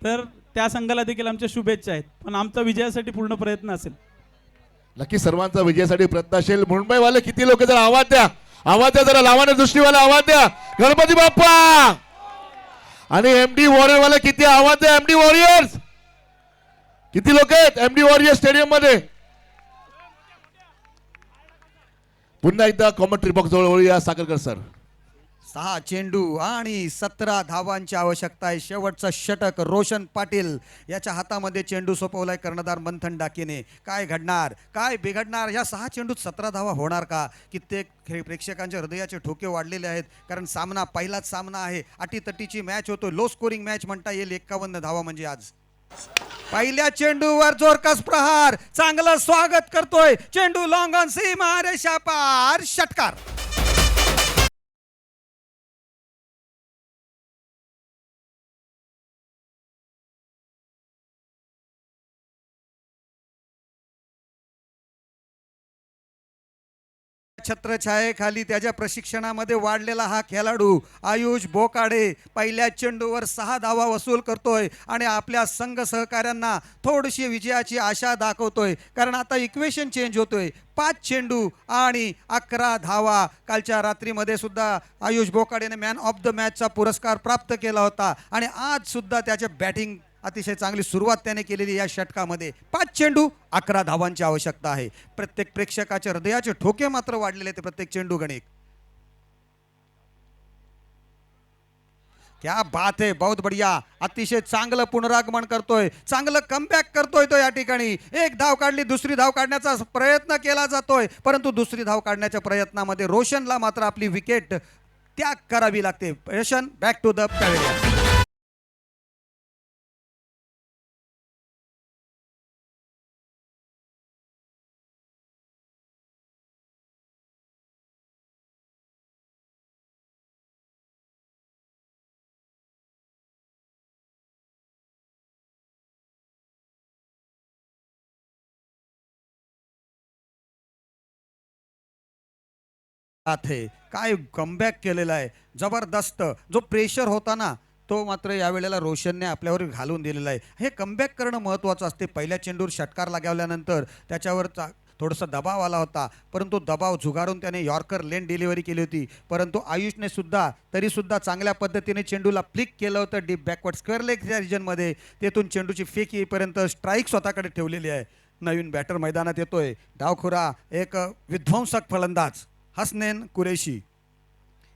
तर त्या संघाला देखील आमच्या शुभेच्छा आहेत. पण आमचा विजयासाठी पूर्ण प्रयत्न असेल. नक्की सर्वांचा विजयासाठी प्रयत्न असेल. मुंबईवाले किती लोक, जरा आवाज द्या, आवाज द्या जरा, लावाने दृष्टीवाले आवाज द्या, गणपती बाप्पा. आणि एमडी वॉरियर वाले किती आवाज द्या, एमडी वॉरियर्स किती लोक आहेत एमडी वॉरियर स्टेडियम मध्ये. पुन्हा एकदा कॉमेंट्री बॉक्स जवळ वळूया साखरकर सर. 6 चेंडू आणि 17 धावांची आवश्यकता आहे. शेवटचा षटक रोशन पाटील याच्या हातामध्ये चेंडू सोपवलाय कर्णधार मंथन डाकेने. काय घडणार, काय बिघडणार, या 6 चेंडूत 17 धावा होणार का? कित्येक प्रेक्षकांच्या हृदयाचे ठोके वाढलेले आहेत, कारण सामना पहिलाच सामना आहे, अटीतटीची मॅच होतो, लो स्कोरिंग मॅच म्हणता येईल. 51 धावा म्हणजे आज पहिल्या चेंडूवर जोरकस प्रहार, चांगलं स्वागत करतोय चेंडू, लॉंग ऑन सीमारेषा पार, षटकार. छत्रछायेखाली त्याच्या प्रशिक्षणामध्ये वाढलेला हा खेळाडू आयुष बोकाडे पहिल्या चेंडूवर 6 धावा वसूल करतोय आणि आपल्या संघ सहकाऱ्यांना थोडीशी विजयाची आशा दाखवतोय, कारण आता इक्वेशन चेंज होतोय. 5 चेंडू आणि 11 धावा. कालच्या रात्रीमध्ये सुद्धा आयुष बोकाडेने मॅन ऑफ द मॅचचा पुरस्कार प्राप्त केला होता आणि आज सुद्धा त्याच्या बॅटिंग अतिशय चांगली सुरुवात त्याने केलेली या षटकामध्ये. 5 चेंडू 11 धावांची आवश्यकता आहे. प्रत्येक प्रेक्षकाच्या हृदयाचे ठोके मात्र वाढलेले ते प्रत्येक चेंडू गणित. क्या बात है, बहुत बढ़िया. अतिशय चांगलं पुनरागमन करतोय, चांगलं कमबॅक करतोय तो या ठिकाणी. एक धाव काढली, दुसरी धाव काढण्याचा प्रयत्न केला जातोय, परंतु दुसरी धाव काढण्याच्या प्रयत्नामध्ये रोशनला मात्र आपली विकेट त्याग करावी लागते. Roshan back to the pavilion. आहे काय कमबॅक केलेला आहे, जबरदस्त. जो प्रेशर होता ना तो मात्र यावेळेला रोशनने आपल्यावर घालून दिलेला आहे. हे कमबॅक करणं महत्त्वाचं असते. पहिल्या चेंडूवर षटकार लगावल्यानंतर त्याच्यावर थोडासा दबाव आला होता, परंतु दबाव झुगारून त्याने यॉर्कर लेन डिलिव्हरी केली होती. परंतु आयुषने सुद्धा तरीसुद्धा चांगल्या पद्धतीने चेंडूला फ्लिक केलं होतं डीप बॅकवर्ड स्क्वेअर लेगच्या रिजनमध्ये. तेथून चेंडूची फेक येईपर्यंत स्ट्राईक स्वतःकडे ठेवलेली आहे. नवीन बॅटर मैदानात येतोय, डावखुरा एक विध्वंसक फलंदाज हसनैन कुरेशी.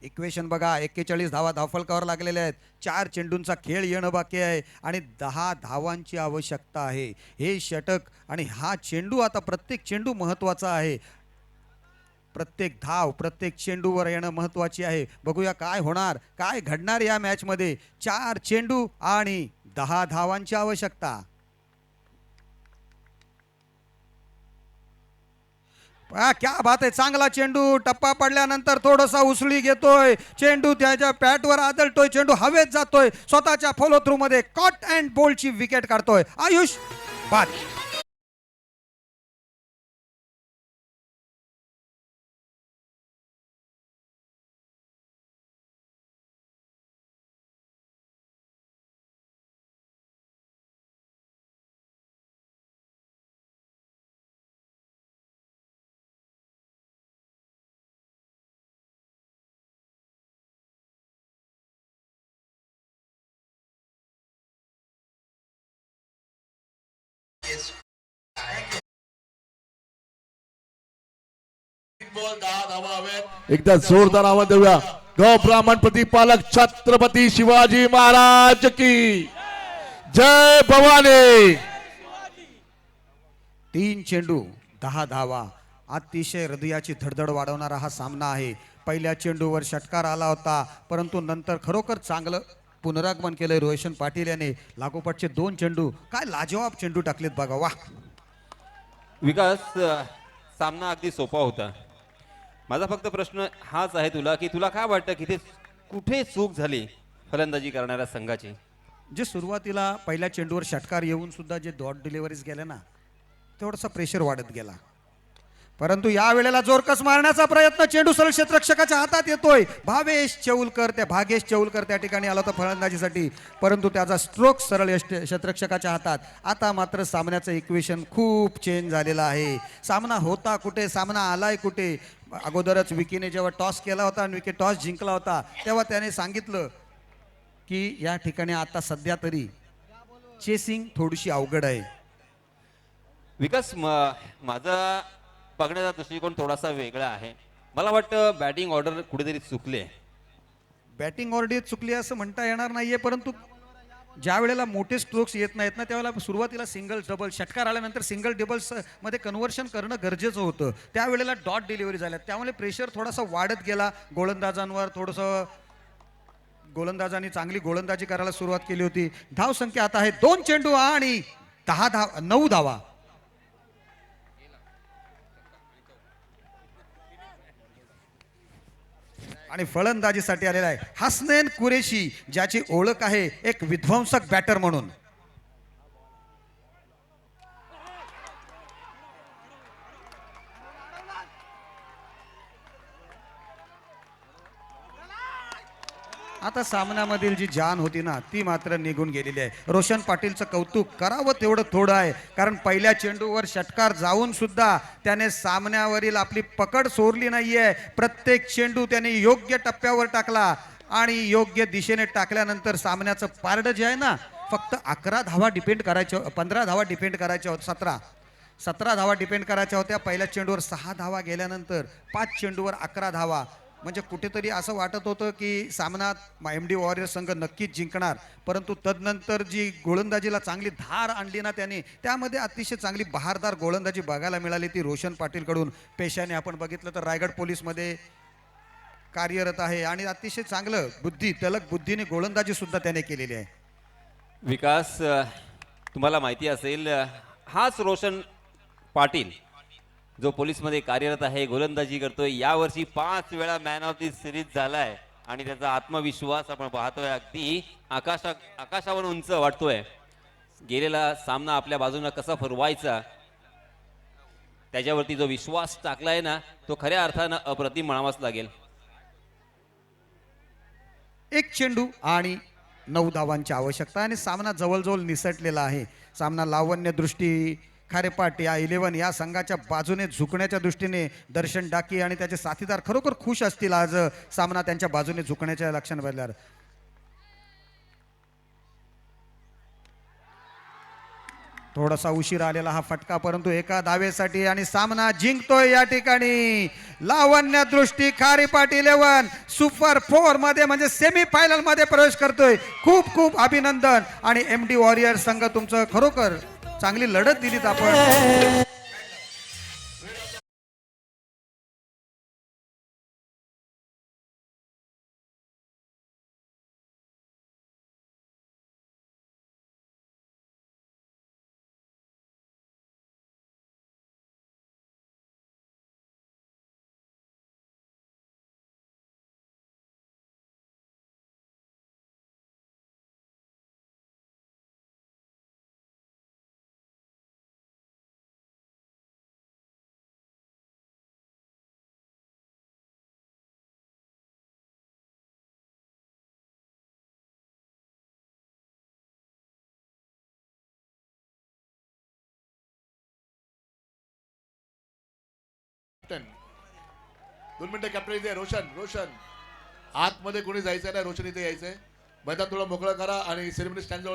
इक्वेशन बघा, 41 धावा धावफलकावर लागलेल्या आहेत. 4 चेंडूंचा खेळ येणं बाकी आहे आणि 10 धावांची आवश्यकता आहे. हे षटक आणि हा चेंडू, आता प्रत्येक चेंडू महत्त्वाचा आहे. प्रत्येक धाव प्रत्येक चेंडूवर येणं महत्त्वाची आहे. बघूया काय होणार, काय घडणार या मॅचमध्ये. 4 चेंडू आणि 10 धावांची आवश्यकता. क्या बात आहे, चांगला चेंडू. टप्पा पडल्यानंतर थोडासा उसळी घेतोय चेंडू, त्याच्या पॅटवर आदळतोय, चेंडू हवेत जातोय, स्वतःच्या फॉलो थ्रू मध्ये कॉट अँड बोल्डची विकेट काढतोय आयुष. बाद. एकदा जोरदार आवाज देऊया. गौ ब्राह्मण प्रतिपालक छत्रपती शिवाजी महाराज की जय भवानी. 3 चेंडू 10 धावा. अतिशय हृदयाची धडधड वाढवणारा हा सामना आहे. पहिल्या चेंडूवर षटकार आला होता, परंतु नंतर खरोखर चांगलं पुनरागमन केलं रोशन पाटील याने. लागोपाठचे 2 चेंडू काय लाजवाब चेंडू टाकलेत बघा. वा, विकास सामना अगदी सोपा होता. माझा फक्त प्रश्न हाच आहे तुला की तुला काय वाटतं की कुठे चूक झाली फलंदाजी करणाऱ्या संघाची? जे सुरुवातीला पहिल्या चेंडूवर षटकार येऊन सुद्धा जे डॉट डिलिव्हरीज गेल्या ना, थोडासा प्रेशर वाढत गेला. परंतु या वेळेला जोरकस मारण्याचा प्रयत्न, चेंडू सरळ क्षेत्ररक्षकाच्या हातात येतोय. भागेश चौलकर त्या ठिकाणी आला होता फलंदाजीसाठी, परंतु त्याचा स्ट्रोक सरळ क्षेत्ररक्षकाच्या हातात. आता मात्र सामन्याचं इक्वेशन खूप चेंज झालेलं आहे. सामना होता कुठे, सामना आलाय कुठे. अगोदरच विकीने जेव्हा टॉस केला होता आणि विकी टॉस जिंकला होता, तेव्हा त्याने सांगितलं की या ठिकाणी आता सध्या तरी चेसिंग थोडीशी अवघड आहे. विकास माझा बघण्याचा दृष्टिकोन थोडासा वेगळा आहे. मला वाटतं बॅटिंग ऑर्डर कुठेतरी चुकले. बॅटिंग ऑर्डर चुकली असं म्हणता येणार नाहीये, परंतु ज्या वेळेला मोठे स्ट्रोक्स येत नाहीत ना, त्यावेळेला सुरुवातीला सिंगल डबल षटकार आल्यानंतर सिंगल डबल्स मध्ये कन्व्हर्शन करणं गरजेचं होतं. त्यावेळेला डॉट डिलिव्हरी झाल्या, त्यामुळे प्रेशर थोडासा वाढत गेला गोलंदाजांवर. गोलंदाजांनी चांगली गोलंदाजी करायला सुरुवात केली होती. धावसंख्या आता आहे 2 चेंडू आणि 9 धावा. आणि फलंदाजीसाठी आलेला आहे हसनैन कुरेशी, ज्याची ओळख आहे एक विध्वंसक बॅटर म्हणून. आता सामन्यामधील जी जान होती ना, ती मात्र निघून गेलेली आहे. रोशन पाटीलचं कौतुक करावं तेवढं थोडं आहे, कारण पहिल्या चेंडूवर षटकार जाऊन सुद्धा त्याने सामन्यावरील आपली पकड सोडली नाहीये. प्रत्येक चेंडू त्याने योग्य टप्प्यावर टाकला आणि योग्य दिशेने टाकल्यानंतर सामन्याचं पारडं जे आहे ना, फक्त 11 धावा डिपेंड करायच्या, 15 धावा डिपेंड करायच्या होत्या, 17 धावा डिपेंड करायच्या होत्या. पहिल्या चेंडूवर 6 धावा गेल्यानंतर 5 चेंडूवर 11 धावा, म्हणजे कुठेतरी असं वाटत होतं की सामन्यात MD वॉरियर संघ नक्कीच जिंकणार. परंतु तदनंतर जी गोलंदाजीला चांगली धार आणली ना त्याने, त्यामध्ये अतिशय चांगली बहारदार गोलंदाजी बघायला मिळाली ती रोशन पाटीलकडून. पेशाने आपण बघितलं तर रायगड पोलीसमध्ये कार्यरत आहे आणि अतिशय चांगलं तलक बुद्धीने गोलंदाजी सुद्धा त्याने केलेली आहे. विकास तुम्हाला माहिती असेल, हाच रोशन पाटील जो पोलीसमध्ये कार्यरत आहे, गोलंदाजी करतोय, यावर्षी 5 वेळा मॅन ऑफ दी सिरीज झालाय आणि त्याचा आत्मविश्वास आपण पाहतोय अगदी आकाशावर उंच वाटतोय. गेलेला सामना आपल्या बाजूने कसा फरवायचा त्याच्यावरती जो विश्वास टाकलाय ना, तो खऱ्या अर्थानं अप्रतिम म्हणावाच लागेल. 1 चेंडू आणि 9 धावांची आवश्यकता आणि सामना जवळजवळ निसटलेला आहे. सामना लावण्य दृष्टी खारेपाट या 11 या संघाच्या बाजूने झुकण्याच्या दृष्टीने दर्शन डाकी आणि त्याचे साथीदार खरोखर खुश असतील आज सामना त्यांच्या बाजूने झुकण्याच्या लक्षण बदल्यावर. थोडासा उशीर आलेला हा फटका, परंतु एका धावेसाठी आणि सामना जिंकतोय या ठिकाणी लावण्य दृष्टी खारेपाट 11 सुपर 4 मध्ये म्हणजे सेमी फायनल मध्ये प्रवेश करतोय. खूप खूप अभिनंदन. आणि MD वॉरियर संघ तुमचं खरोखर चांगली लढत दिलीत आपण. कॅप्टन 2 मिनिटं कॅप्टन इथे. रोशन आतमध्ये कोणी जायचं नाही, रोशन इथे यायचंय. मैदान थोडं मोकळं करा आणि सेरेमनी स्टँड